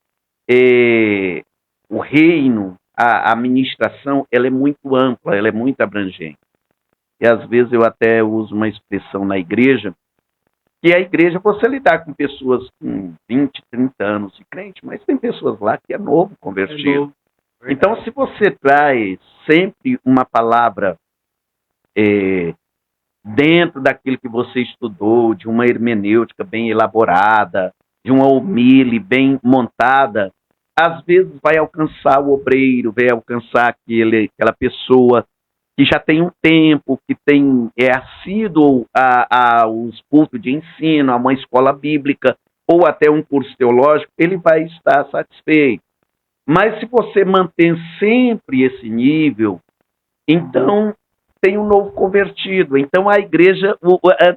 S2: o reino, a administração, ela é muito ampla, ela é muito abrangente. E às vezes eu até uso uma expressão na igreja, que a igreja, você lidar com pessoas com 20, 30 anos de crente, mas tem pessoas lá que é novo, convertido. É novo. Então, se você traz sempre uma palavra dentro daquilo que você estudou, de uma hermenêutica bem elaborada, de uma homília bem montada, às vezes vai alcançar o obreiro, vai alcançar aquela pessoa que já tem um tempo, que é assíduo aos cultos de ensino, a uma escola bíblica, ou até um curso teológico, ele vai estar satisfeito. Mas se você mantém sempre esse nível, então tem um novo convertido. Então a igreja,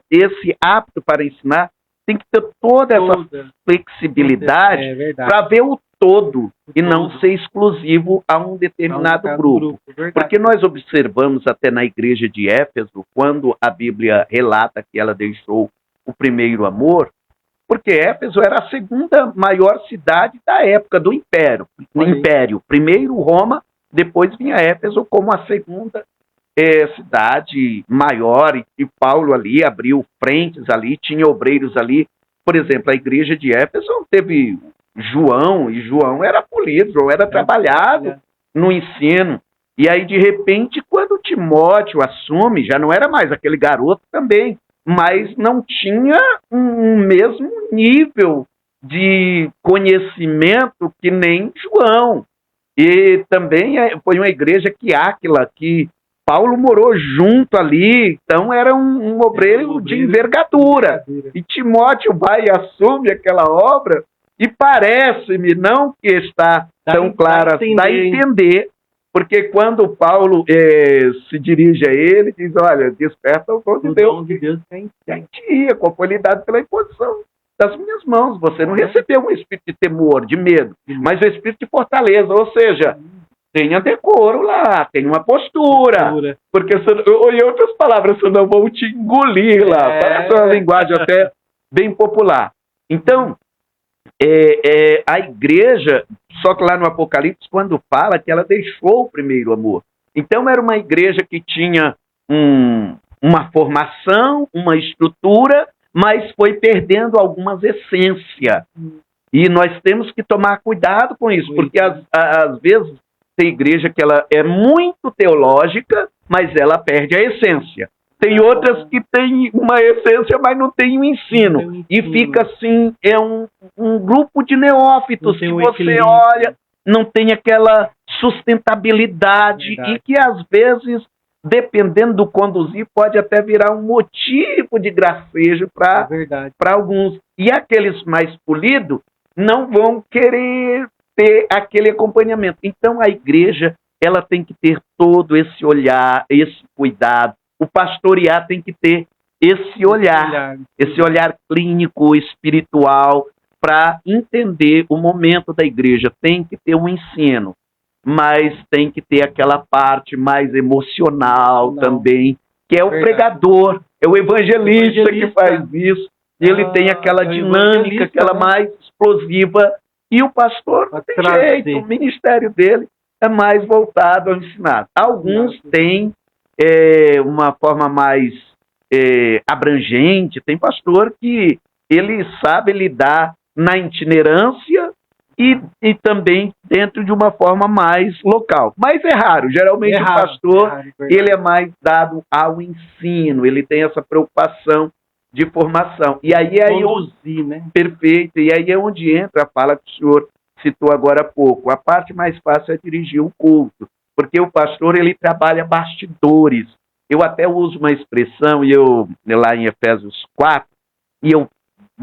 S2: esse apto para ensinar, tem que ter toda essa flexibilidade para ver o todo e não ser exclusivo a um determinado grupo. Porque nós observamos até na igreja de Éfeso, quando a Bíblia relata que ela deixou o primeiro amor, porque Éfeso era a segunda maior cidade da época do Império. Primeiro Roma, depois vinha Éfeso como a segunda cidade maior, e Paulo ali abriu frentes ali, tinha obreiros ali. Por exemplo, a igreja de Éfeso teve João, e João era polido, João era trabalhado no ensino. E aí, de repente, quando Timóteo assume, já não era mais aquele garoto também, mas não tinha um mesmo nível de conhecimento que nem João. E também foi uma igreja que Áquila, que Paulo morou junto ali, então era um obreiro de envergadura. E Timóteo vai e assume aquela obra, e parece-me, não que está tão clara, dá a entender, porque quando Paulo se dirige a ele, diz, olha, desperta o dom de Deus que em ti, qual foi lhe dado pela imposição das minhas mãos. Você não recebeu um espírito de temor, de medo, mas um espírito de fortaleza, ou seja, tenha decoro lá, tenha uma postura. Porque, em outras palavras, senão vão te engolir lá. Parece uma linguagem até bem popular. Então, a igreja, só que lá no Apocalipse, quando fala que ela deixou o primeiro amor. Então, era uma igreja que tinha uma formação, uma estrutura, mas foi perdendo algumas essências. E nós temos que tomar cuidado com isso, porque às vezes tem igreja que ela é muito teológica, mas ela perde a essência. Tem outras que têm uma essência, mas não tem o ensino. E fica assim, um grupo de neófitos que você olha, não tem aquela sustentabilidade e que às vezes, dependendo do conduzir, pode até virar um motivo de gracejo para alguns. E aqueles mais polidos não vão querer ter aquele acompanhamento. Então a igreja, ela tem que ter todo esse olhar, esse cuidado. O pastorear tem que ter esse olhar clínico, espiritual, para entender o momento da igreja. Tem que ter um ensino, mas tem que ter aquela parte mais emocional também, que é o pregador, é o evangelista que faz isso. Ele tem aquela dinâmica, aquela mais explosiva, e o pastor não tem jeito, o ministério dele é mais voltado ao ensinar. Alguns têm uma forma mais abrangente, tem pastor que ele sabe lidar na itinerância e também dentro de uma forma mais local. Mas é raro, geralmente o pastor ele é mais dado ao ensino, ele tem essa preocupação de formação. E aí conduzir, né? Perfeito. E aí é onde entra a fala que o senhor citou agora há pouco. A parte mais fácil é dirigir o culto, porque o pastor ele trabalha bastidores. Eu até uso uma expressão, lá em Efésios 4, e eu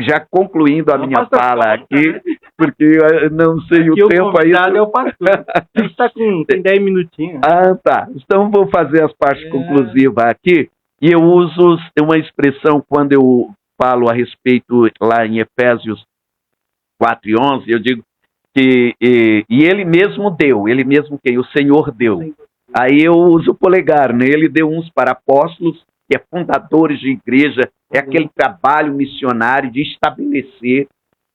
S2: já concluindo a minha fala aqui, porque eu não sei o tempo aí. É o pastor. A gente está com 10 minutinhos. Ah, tá. Então vou fazer as partes conclusivas aqui. E eu uso uma expressão quando eu falo a respeito lá em Efésios 4:11, eu digo que e ele mesmo deu, ele mesmo quem? O Senhor deu. Aí eu uso o polegar, né? Ele deu uns para apóstolos, que é fundadores de igreja, é aquele trabalho missionário de estabelecer.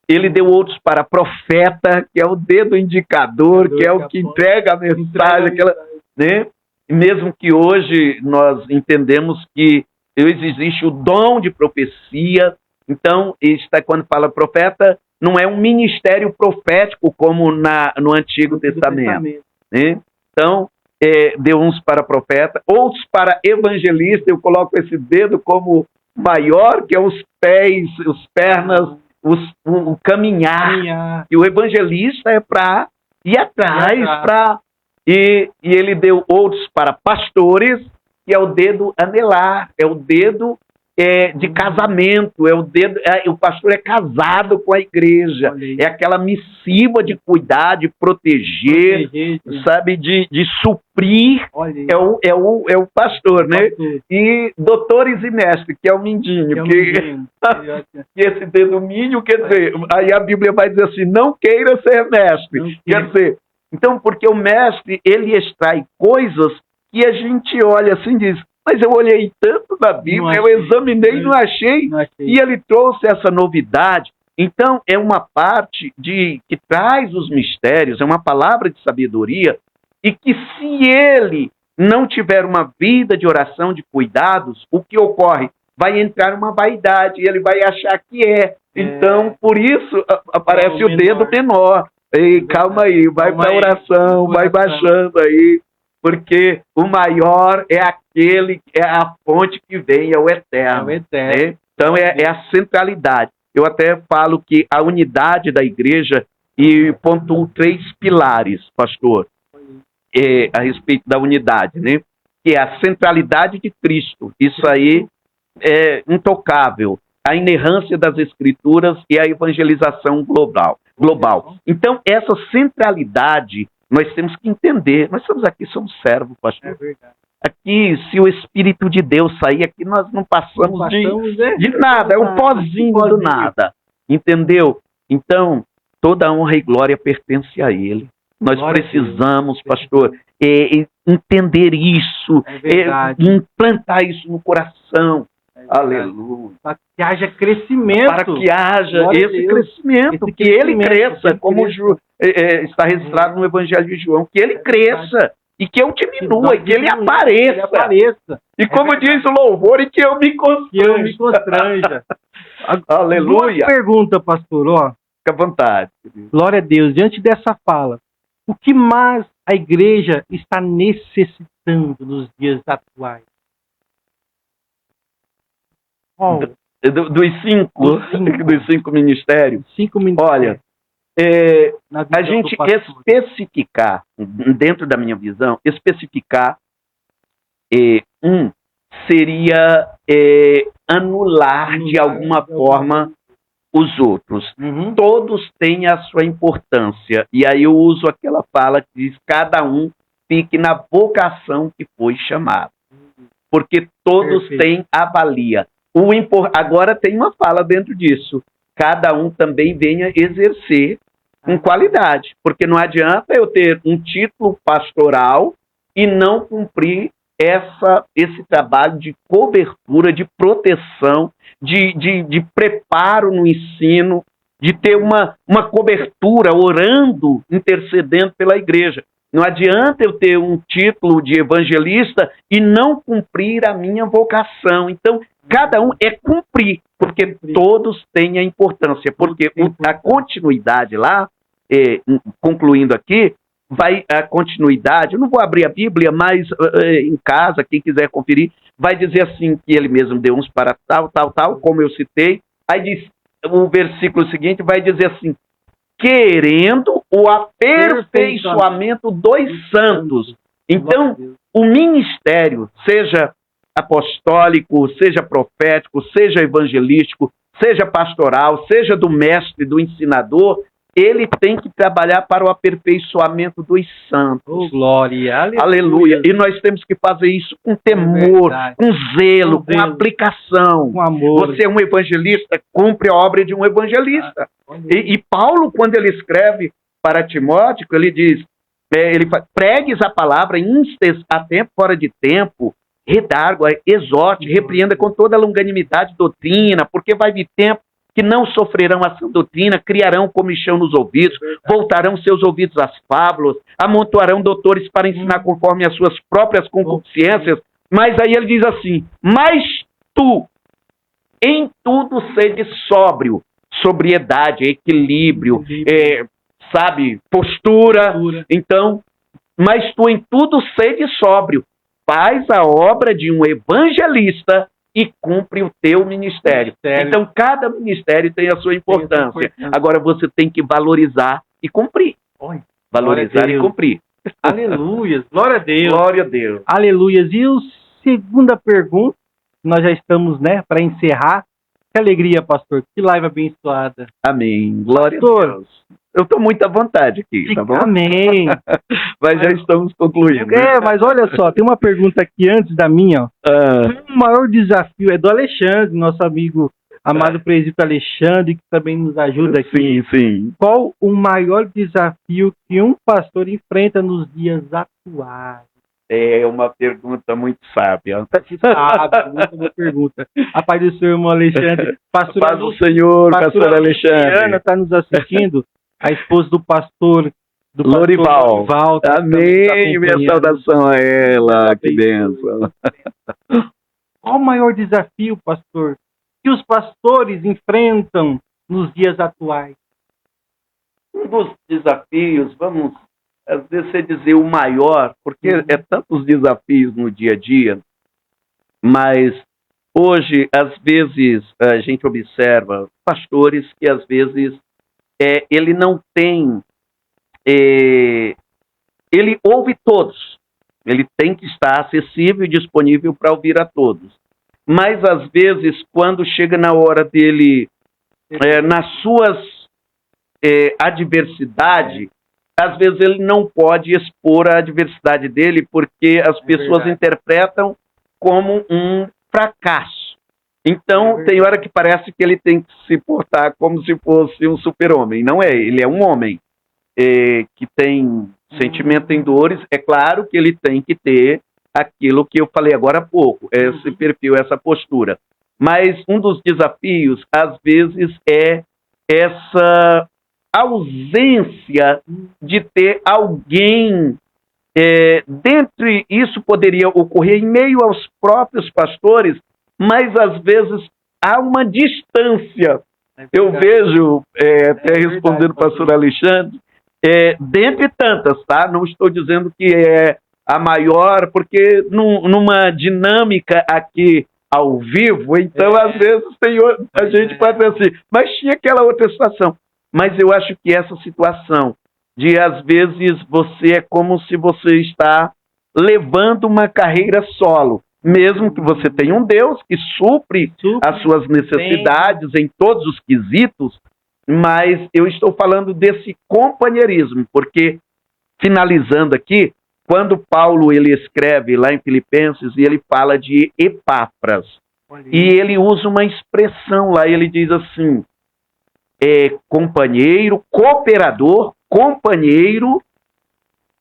S2: Ele deu outros para profeta, que é o dedo indicador, que é o que entrega a mensagem, aquela, né? Mesmo que hoje nós entendemos que existe o dom de profecia, então, quando fala profeta, não é um ministério profético como no Antigo Testamento. Né? Então, deu uns para profeta, outros para evangelista, eu coloco esse dedo como maior, que é os pés, as pernas, o caminhar. E o evangelista é para ir atrás, E ele deu outros para pastores, que é o dedo anelar, é o dedo de casamento, é o dedo. O pastor é casado com a igreja, é aquela missiva de cuidar, de proteger, sabe, de suprir. É o pastor, né? E doutores e mestres, que é o mindinho. Que esse dedo mindinho, quer dizer, aí a Bíblia vai dizer assim: não queira ser mestre. Quer dizer, então, porque o mestre, ele extrai coisas que a gente olha assim e diz, mas eu olhei tanto na Bíblia, eu examinei e não achei. E ele trouxe essa novidade. Então, é uma parte que traz os mistérios, é uma palavra de sabedoria, e que se ele não tiver uma vida de oração, de cuidados, o que ocorre? Vai entrar uma vaidade, e ele vai achar que é. Então, por isso, aparece o dedo menor. Ei, calma aí, vai para a oração, vai baixando aí, porque o maior é aquele, é a fonte que vem, é o eterno. Né? Então é a centralidade. Eu até falo que a unidade da igreja, e pontuo 3 pilares, pastor, a respeito da unidade, né? Que é a centralidade de Cristo. Isso aí é intocável. A inerrância das escrituras e a evangelização global. Então, essa centralidade nós temos que entender. Nós estamos aqui, somos servos, pastor. É verdade. Aqui, se o Espírito de Deus sair aqui, nós não passamos de nada. É um pozinho do nada. Entendeu? Então, toda honra e glória pertence a Ele. Nós precisamos, pastor, entender isso, implantar isso no coração. Aleluia.
S1: Para que haja crescimento.
S2: Para que haja esse crescimento, que ele cresça, como está registrado no Evangelho de João, que ele cresça e que eu diminua, e que ele apareça. E como diz o louvor, e que eu me constranja. Aleluia.
S1: Uma pergunta, pastor, ó.
S2: Fica à vontade.
S1: Glória a Deus. Diante dessa fala, o que mais a igreja está necessitando nos dias atuais?
S2: Dos cinco ministérios. Olha, a gente especificar, dentro da minha visão, seria anular de alguma forma os outros. Todos têm a sua importância. E aí eu uso aquela fala que diz: cada um fique na vocação que foi chamado. Porque todos têm a valia. Agora tem uma fala dentro disso. Cada um também venha exercer com qualidade. Porque não adianta eu ter um título pastoral e não cumprir esse trabalho de cobertura, de proteção, de preparo no ensino, de ter uma cobertura, orando, intercedendo pela igreja. Não adianta eu ter um título de evangelista e não cumprir a minha vocação. Então, cada um é cumprir, porque todos têm a importância. Porque a continuidade lá, concluindo aqui, a continuidade, eu não vou abrir a Bíblia, mas em casa, quem quiser conferir, vai dizer assim, que ele mesmo deu uns para tal, como eu citei. Aí diz, o versículo seguinte vai dizer assim: querendo o aperfeiçoamento dos santos. Então, o ministério, seja apostólico, seja profético, seja evangelístico, seja pastoral, seja do mestre, do ensinador, ele tem que trabalhar para o aperfeiçoamento dos santos.
S1: Oh, glória! Aleluia!
S2: Aleluia! E nós temos que fazer isso com temor, com zelo, com aplicação.
S1: Com amor.
S2: Você é um evangelista, cumpre a obra de um evangelista. E Paulo, quando ele escreve para Timóteo, ele diz, pregues a palavra, instes a tempo, fora de tempo, redargue, exorte, repreenda com toda a longanimidade doutrina, porque vai vir tempo que não sofrerão a sã doutrina, criarão comichão nos ouvidos, voltarão seus ouvidos às fábulas, amontoarão doutores para ensinar conforme as suas próprias concupiscências. Mas aí ele diz assim: mas tu, em tudo sede sóbrio, sobriedade, equilíbrio, postura. Então, mas tu em tudo sede sóbrio, faz a obra de um evangelista e cumpre o teu ministério. Então, cada ministério tem a sua importância. Agora, você tem que valorizar e cumprir. Valorizar e cumprir.
S1: Aleluia. Glória a Deus.
S2: Glória a Deus.
S1: Aleluia. E a segunda pergunta, nós já estamos, para encerrar. Que alegria, pastor. Que live abençoada.
S2: Amém. Glória a Deus. Eu estou muito à vontade aqui, tá bom?
S1: Amém.
S2: Mas já estamos concluindo.
S1: Mas olha só, tem uma pergunta aqui antes da minha. O maior desafio é do Alexandre, nosso amigo, amado presbítero Alexandre, que também nos ajuda aqui.
S2: Sim.
S1: Qual o maior desafio que um pastor enfrenta nos dias atuais?
S2: É uma pergunta muito sábia.
S1: Muito boa pergunta. A paz do Senhor, irmão Alexandre.
S2: Paz do Senhor, pastor Alexandre.
S1: Ana está nos assistindo. A esposa do pastor
S2: Lorival.
S1: Amém.
S2: Minha saudação a ela. Que bênção.
S1: Qual o maior desafio, pastor, que os pastores enfrentam nos dias atuais?
S2: Um dos desafios, vamos às vezes dizer o maior, porque é tantos desafios no dia a dia, mas hoje, às vezes, a gente observa pastores que, às vezes, ele não tem... ele ouve todos. Ele tem que estar acessível e disponível para ouvir a todos. Mas, às vezes, quando chega na hora dele, nas suas adversidades, às vezes ele não pode expor a adversidade dele porque as pessoas interpretam como um fracasso. Então, tem hora que parece que ele tem que se portar como se fosse um super-homem. Não é, ele é um homem que tem sentimento, tem dores. É claro que ele tem que ter aquilo que eu falei agora há pouco, esse perfil, essa postura. Mas um dos desafios, às vezes, é essa ausência de ter alguém. Dentre isso poderia ocorrer em meio aos próprios pastores, mas às vezes há uma distância. Eu vejo, até respondendo ao pastor Alexandre, dentre tantas, tá? Não estou dizendo que é a maior, porque numa dinâmica aqui ao vivo, então às vezes a gente pode dizer assim, mas tinha aquela outra situação. Mas eu acho que essa situação de, às vezes, você é como se você está levando uma carreira solo. Mesmo que você tenha um Deus que supre as suas necessidades em todos os quesitos, mas eu estou falando desse companheirismo, porque, finalizando aqui, quando Paulo ele escreve lá em Filipenses, e ele fala de Epáfras, e ele usa uma expressão lá, ele diz assim, companheiro, cooperador, companheiro,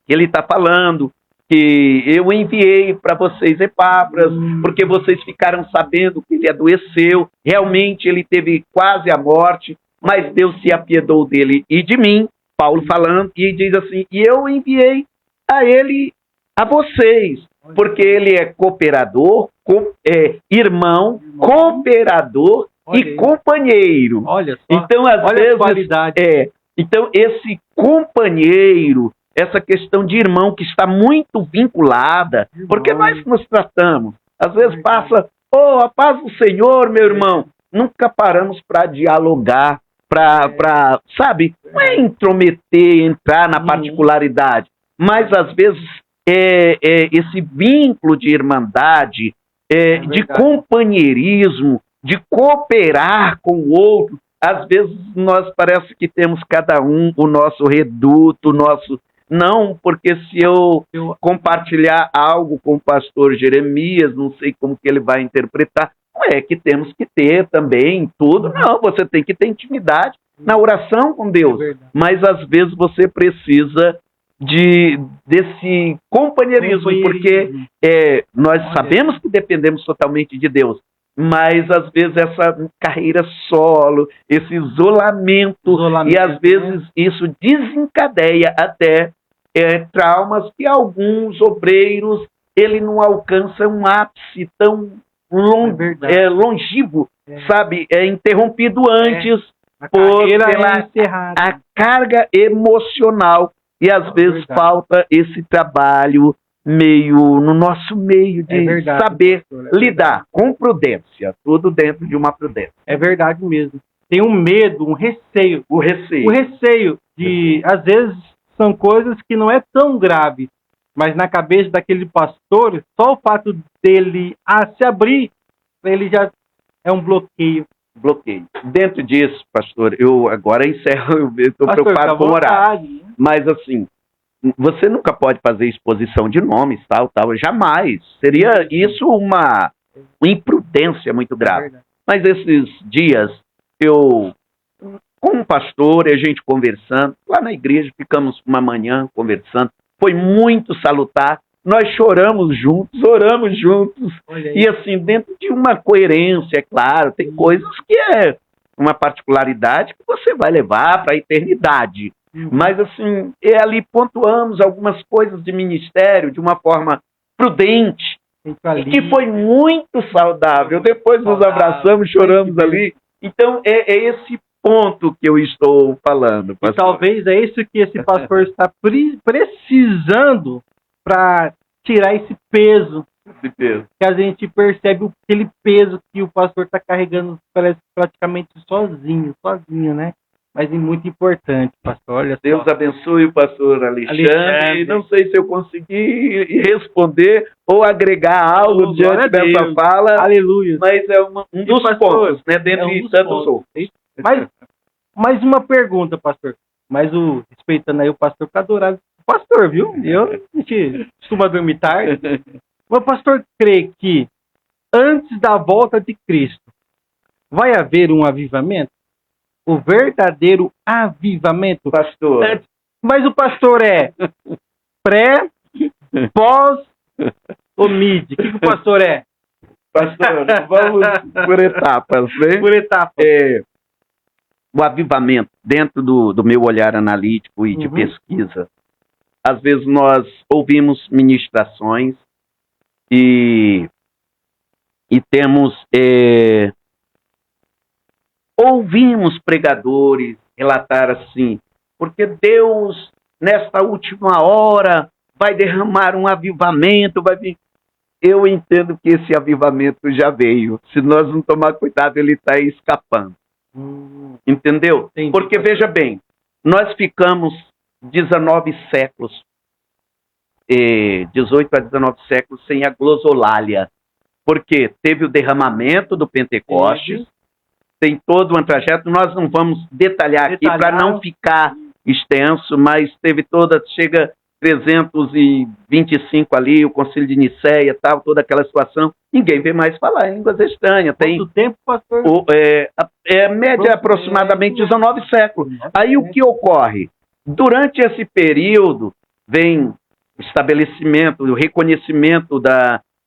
S2: ele está falando que eu enviei para vocês Epáfras, porque vocês ficaram sabendo que ele adoeceu, realmente ele teve quase a morte, mas Deus se apiedou dele e de mim, Paulo falando, e diz assim, e eu enviei a ele, a vocês, porque ele é cooperador, irmão, cooperador e companheiro.
S1: Olha só,
S2: então, às vezes,
S1: a qualidade.
S2: Então, esse companheiro, essa questão de irmão que está muito vinculada, porque nós nos tratamos, às vezes passa, a paz do Senhor, meu irmão, nunca paramos para dialogar, sabe, não é intrometer, entrar na particularidade, mas às vezes esse vínculo de irmandade, de companheirismo, de cooperar com o outro, às vezes nós parece que temos cada um o nosso reduto, o nosso... Não, porque se eu compartilhar algo com o pastor Jeremias, não sei como que ele vai interpretar, não é que temos que ter também tudo, não, você tem que ter intimidade na oração com Deus, mas às vezes você precisa desse companheirismo, porque nós sabemos que dependemos totalmente de Deus, mas às vezes essa carreira solo, esse isolamento, e às vezes isso desencadeia até traumas que alguns obreiros, ele não alcança um ápice tão longevo, sabe? É interrompido antes pela carga emocional, e às vezes falta esse trabalho no nosso meio de saber lidar com prudência, tudo dentro de uma prudência.
S1: É verdade mesmo. Tem um medo, um receio.
S2: O receio.
S1: O receio de, às vezes, são coisas que não é tão grave, mas na cabeça daquele pastor, só o fato dele se abrir, ele já é um bloqueio.
S2: Dentro disso, pastor, eu agora encerro, eu estou preocupado com o horário. Mas assim, você nunca pode fazer exposição de nomes, tal, jamais. Seria isso uma imprudência muito grave. Mas esses dias, eu, com um pastor, a gente conversando, lá na igreja, ficamos uma manhã conversando, foi muito salutar, nós choramos juntos, oramos juntos, e assim, dentro de uma coerência, é claro, tem coisas que é uma particularidade que você vai levar para a eternidade. Mas assim, ali pontuamos algumas coisas de ministério de uma forma prudente, que foi muito saudável. Depois nos abraçamos, choramos ali. Então é esse ponto que eu estou falando, pastor.
S1: E talvez é isso que esse pastor está precisando para tirar esse peso. Que a gente percebe aquele peso que o pastor está carregando praticamente sozinho, né? Mas é muito importante, pastor. Olha,
S2: Deus abençoe o pastor Alexandre. Não sei se eu consegui responder ou agregar algo diante dessa fala.
S1: Aleluia.
S2: Mas é um dos pontos, né? Dentre tantos outros.
S1: Mais uma pergunta, pastor. Mas respeitando aí o pastor, para adorar o pastor, viu? A gente costuma dormir tarde. O pastor crê que antes da volta de Cristo vai haver um avivamento? O verdadeiro avivamento,
S2: pastor.
S1: Mas o pastor é pré, pós ou mid? O que o pastor é?
S2: Pastor, vamos por etapas, né?
S1: Por etapas.
S2: O avivamento, dentro do meu olhar analítico e de pesquisa, às vezes nós ouvimos ministrações e temos... ouvimos pregadores relatar assim, porque Deus, nesta última hora, vai derramar um avivamento, vai vir. Eu entendo que esse avivamento já veio. Se nós não tomar cuidado, ele está aí escapando. Entendeu?
S1: Entendi.
S2: Porque, veja bem, nós ficamos 19 séculos, 18 a 19 séculos sem a glossolália. porque teve o derramamento do Pentecostes, tem todo um trajeto, nós não vamos detalhar aqui para não ficar extenso, mas teve chega 325 ali, o Concílio de Nicéia, tal, toda aquela situação, ninguém vê mais falar em línguas estranhas. Tem
S1: quanto tempo, pastor?
S2: Média aproximadamente 19 séculos. Aí o que ocorre? Durante esse período, vem o estabelecimento, o reconhecimento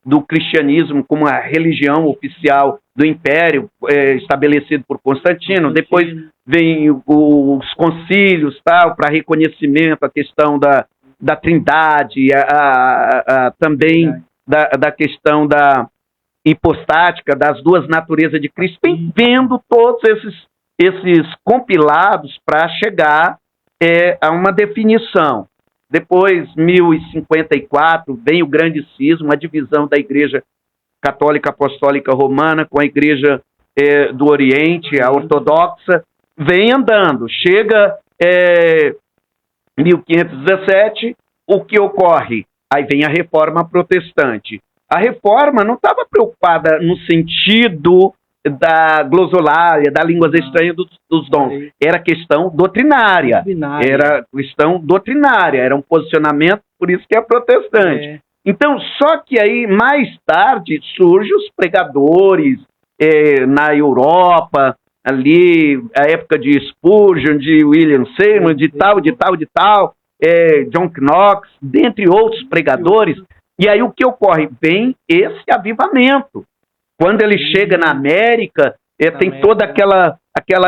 S2: do cristianismo como a religião oficial do Império, estabelecido por Constantino. Depois vem os concílios, tal, para reconhecimento, a questão da Trindade, também da questão da hipostática, das duas naturezas de Cristo, vem vendo todos esses compilados para chegar a uma definição. Depois, 1054, vem o grande cisma, a divisão da Igreja Católica Apostólica Romana com a Igreja do Oriente, a Ortodoxa, vem andando. Chega 1517, o que ocorre? Aí vem a Reforma Protestante. A Reforma não estava preocupada no sentido da glossolária, da línguas estranhas dos dons. Era questão doutrinária. Era questão doutrinária, era um posicionamento, por isso que é protestante. Então, só que aí, mais tarde, surgem os pregadores na Europa, ali, a época de Spurgeon, de William Seymour, de tal, John Knox, dentre outros pregadores. E aí o que ocorre? Vem esse avivamento. Quando ele chega na América, tem toda aquela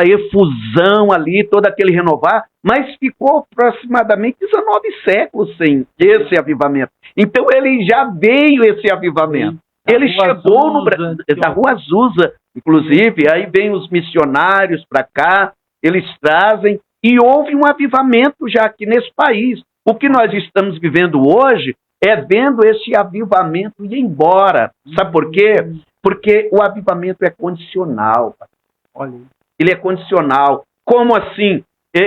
S2: efusão ali, todo aquele renovar, mas ficou aproximadamente 19 séculos sem esse avivamento. Então ele já veio esse avivamento. Ele chegou no Brasil, da Rua Azusa, inclusive, aí vem os missionários para cá, eles trazem, e houve um avivamento já aqui nesse país. O que nós estamos vivendo hoje é vendo esse avivamento ir embora. Sabe por quê? Porque o avivamento é condicional. Olha, ele é condicional. Como assim?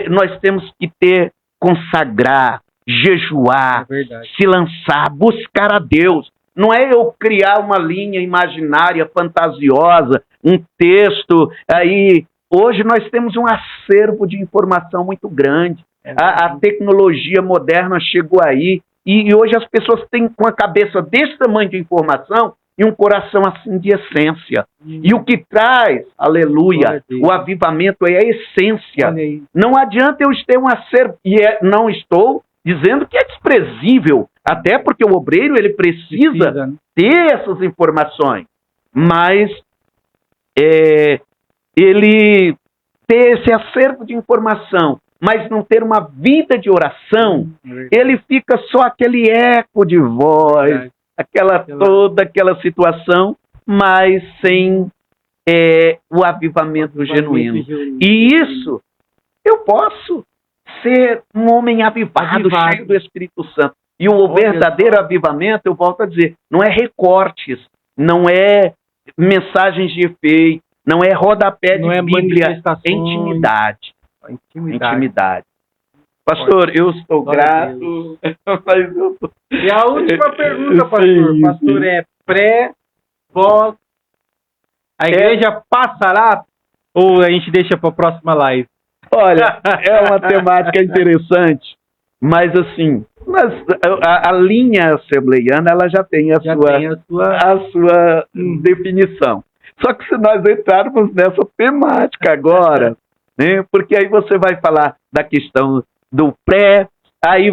S2: Nós temos que consagrar, jejuar, se lançar, buscar a Deus. Não é eu criar uma linha imaginária, fantasiosa, um texto aí. Hoje nós temos um acervo de informação muito grande. A tecnologia moderna chegou aí e hoje as pessoas têm com a cabeça desse tamanho de informação e um coração assim de essência. E o que traz, aleluia, o avivamento é a essência. Não adianta eu ter um acervo, e não estou dizendo que é desprezível, até porque o obreiro ele precisa ter essas informações, mas ele ter esse acervo de informação, mas não ter uma vida de oração, ele fica só aquele eco de voz, toda aquela situação, mas sem o avivamento genuíno. E isso, eu posso ser um homem avivado, cheio do Espírito Santo. E o verdadeiro avivamento, eu volto a dizer, não é recortes, não é mensagens de efeito, não é rodapé de Bíblia, é intimidade. Intimidade. Pastor, eu estou grato.
S1: E a última pergunta, pastor. Pastor, é pré, pós. A igreja passará ou a gente deixa para a próxima live?
S2: Olha, é uma temática interessante, mas assim, a linha assembleiana ela já tem a sua definição. Só que se nós entrarmos nessa temática agora, né, porque aí você vai falar da questão do pré, aí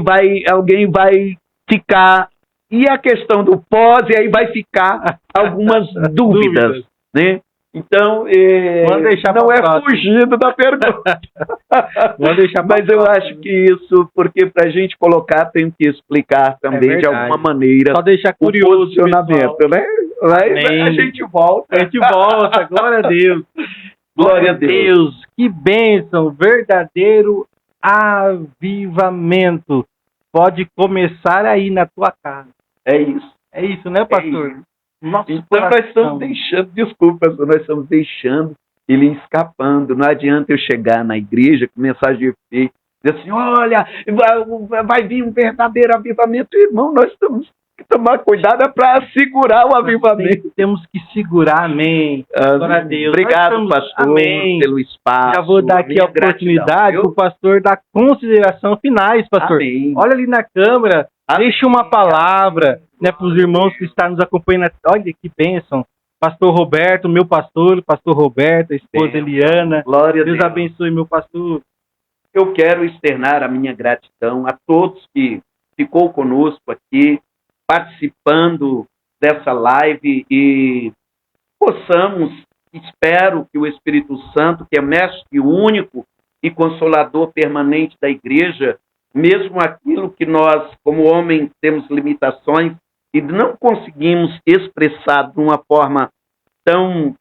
S2: alguém vai ficar, e a questão do pós, e aí vai ficar algumas dúvidas, né? Então, não é fugindo da pergunta. Mas eu acho que isso, porque para a gente colocar, tem que explicar também de alguma maneira
S1: só deixar curioso,
S2: o posicionamento, né? A gente volta.
S1: Glória a Deus.
S2: Glória a Deus.
S1: Que bênção, verdadeiro avivamento. Pode começar aí na tua casa.
S2: É isso.
S1: É isso, né, pastor?
S2: Então nós estamos deixando ele escapando. Não adianta eu chegar na igreja com mensagem de efeito, dizer assim, olha, vai vir um verdadeiro avivamento. Irmão, nós estamos que tomar cuidado é para segurar o avivamento.
S1: Temos que segurar, amém. Glória a Deus.
S2: Obrigado, pastor,
S1: amém,
S2: pelo espaço.
S1: Já vou dar aqui a oportunidade para o pastor dar consideração finais, pastor.
S2: Amém.
S1: Olha ali na câmera, deixa uma palavra, né, para os irmãos que estão nos acompanhando. Olha que bênção. Pastor Roberto, meu pastor Roberto, a esposa Eliana.
S2: Glória a Deus.
S1: Deus abençoe, meu pastor.
S2: Eu quero externar a minha gratidão a todos que ficou conosco aqui, participando dessa live, e possamos, espero que o Espírito Santo, que é mestre único e consolador permanente da igreja, mesmo aquilo que nós, como homens, temos limitações e não conseguimos expressar de uma forma tão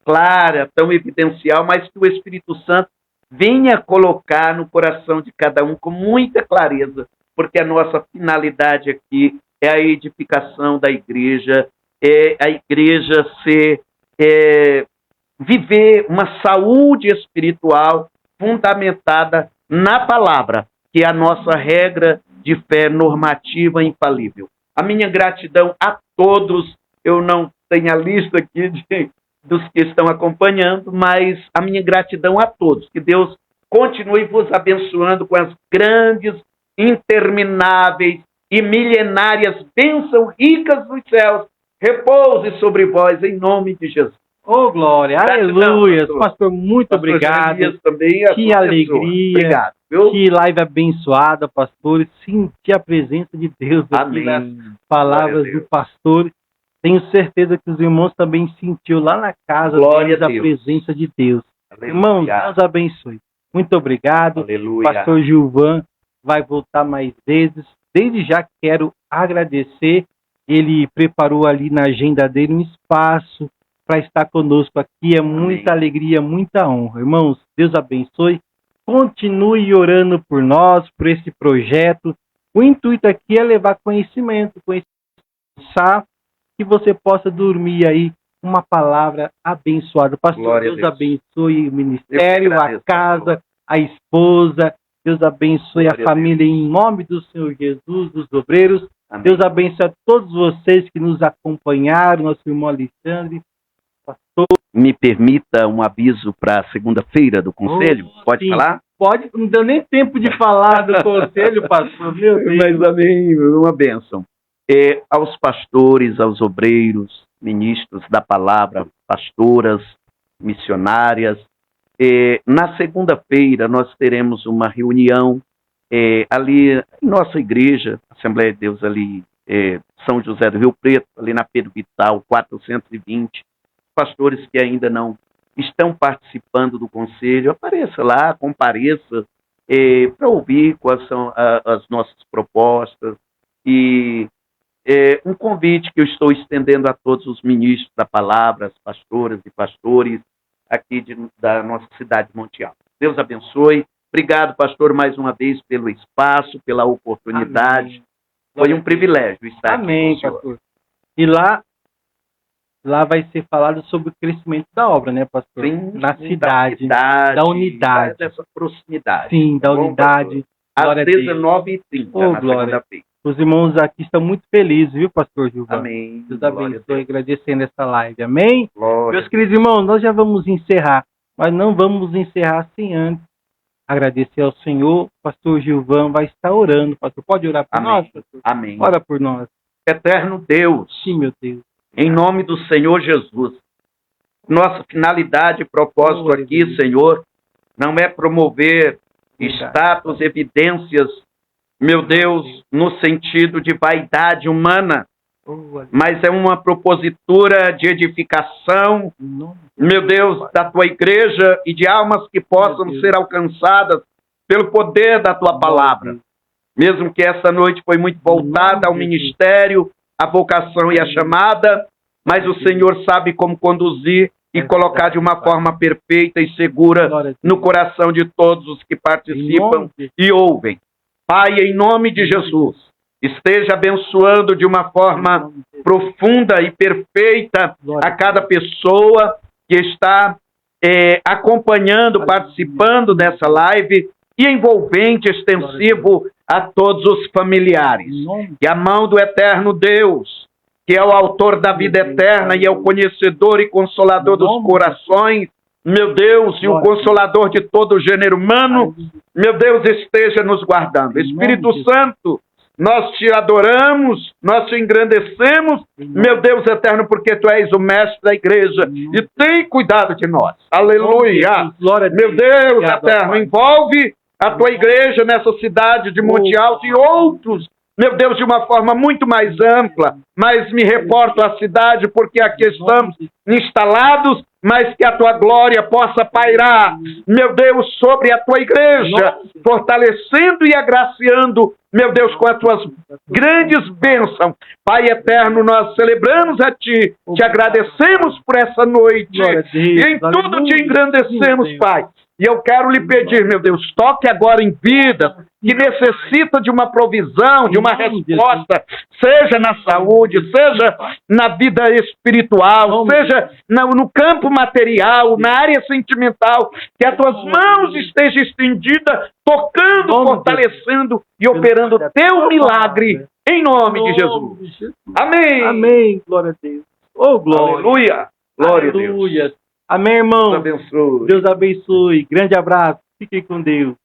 S2: clara, tão evidencial, mas que o Espírito Santo venha colocar no coração de cada um com muita clareza, porque a nossa finalidade aqui é a edificação da igreja, é a igreja viver uma saúde espiritual fundamentada na palavra, que é a nossa regra de fé normativa infalível. A minha gratidão a todos, eu não tenho a lista aqui dos que estão acompanhando, mas a minha gratidão a todos. Que Deus continue vos abençoando com as grandes, intermináveis e milenárias bênçãos ricas dos céus. Repouse sobre vós, em nome de Jesus.
S1: Oh, glória, aleluia. Pastor, muito
S2: pastor
S1: obrigado.
S2: Também,
S1: que alegria.
S2: Obrigado.
S1: Que live abençoada, pastor. Sentir a presença de Deus aqui nas palavras do pastor. Tenho certeza que os irmãos também sentiu lá na casa deles a presença de Deus. Aleluia. Irmãos, Deus abençoe. Muito obrigado.
S2: Aleluia.
S1: Pastor Gilvan vai voltar mais vezes. Desde já quero agradecer. Ele preparou ali na agenda dele um espaço para estar conosco aqui. É muita alegria, muita honra. Irmãos, Deus abençoe. Continue orando por nós, por esse projeto. O intuito aqui é levar conhecimento, que você possa dormir aí uma palavra abençoada. Pastor, Deus abençoe o ministério, a casa, a esposa. Deus abençoe a família em nome do Senhor Jesus, dos obreiros. Amém. Deus abençoe a todos vocês que nos acompanharam, nosso irmão Alexandre. Pastor.
S2: Me permita um aviso para a segunda-feira do conselho? Pode falar?
S1: Pode, não deu nem tempo de falar do conselho, pastor. Meu Deus.
S2: Mas amém, uma bênção. Aos pastores, aos obreiros, ministros da palavra, pastoras, missionárias. Na segunda-feira nós teremos uma reunião ali em nossa igreja, Assembleia de Deus ali, São José do Rio Preto, ali na Pedro Vital, 420. Pastores que ainda não estão participando do conselho, apareça lá, compareça para ouvir quais são as nossas propostas. E um convite que eu estou estendendo a todos os ministros da palavra, as pastoras e pastores aqui da nossa cidade de Monte Alto. Deus abençoe. Obrigado, pastor, mais uma vez pelo espaço, pela oportunidade. Amém. Foi um privilégio estar aqui.
S1: Amém, pastor. E lá vai ser falado sobre o crescimento da obra, né, pastor?
S2: Sim,
S1: na cidade, da unidade.
S2: Dessa proximidade.
S1: Sim, da unidade.
S2: Às 19h30, na segunda-feira.
S1: Os irmãos aqui estão muito felizes, viu, pastor Gilvan?
S2: Amém.
S1: Deus abençoe, agradecendo essa live. Amém?
S2: Glória.
S1: Meus queridos irmãos, nós já vamos encerrar, mas não vamos encerrar sem antes agradecer ao Senhor. Pastor Gilvan vai estar orando. Pastor, pode orar por nós, pastor?
S2: Amém.
S1: Ora por nós.
S2: Eterno Deus.
S1: Sim, meu Deus.
S2: Em nome do Senhor Jesus. Nossa finalidade e propósito aqui, Deus. Senhor, não é promover status, evidências, meu Deus, no sentido de vaidade humana, mas é uma propositura de edificação, meu Deus, da tua igreja e de almas que possam ser alcançadas pelo poder da tua palavra. Mesmo que essa noite foi muito voltada ao ministério, a vocação e a chamada, mas o Senhor sabe como conduzir e colocar de uma forma perfeita e segura no coração de todos os que participam e ouvem. Pai, em nome de Jesus, esteja abençoando de uma forma profunda e perfeita a cada pessoa que está acompanhando, participando dessa live, e envolvente, extensivo a todos os familiares.
S1: Em nome
S2: Que a mão do eterno Deus, que é o autor da vida eterna e é o conhecedor e consolador dos corações, meu Deus, e o consolador de todo o gênero humano, meu Deus, esteja nos guardando. Espírito Santo, nós te adoramos, nós te engrandecemos, meu Deus eterno, porque tu és o mestre da igreja e tem cuidado de nós. Aleluia! Meu Deus eterno, envolve a tua igreja nessa cidade de Monte Alto e outros, meu Deus, de uma forma muito mais ampla, mas me reporto à cidade porque aqui estamos instalados, mas que a tua glória possa pairar, meu Deus, sobre a tua igreja, fortalecendo e agraciando, meu Deus, com as tuas grandes bênçãos. Pai eterno, nós celebramos a ti, te agradecemos por essa noite, e em tudo te engrandecemos, Pai. E eu quero lhe pedir, meu Deus, toque agora em vidas que necessita de uma provisão, de uma resposta, seja na saúde, seja na vida espiritual, seja no campo material, na área sentimental, que as tuas mãos estejam estendidas, tocando, fortalecendo e operando teu milagre, em nome de Jesus. Amém.
S1: Amém. Glória a Deus. Oh, glória.
S2: Aleluia. Glória a Deus.
S1: Amém, irmão.
S2: Deus abençoe.
S1: Deus abençoe. Grande abraço. Fiquem com Deus.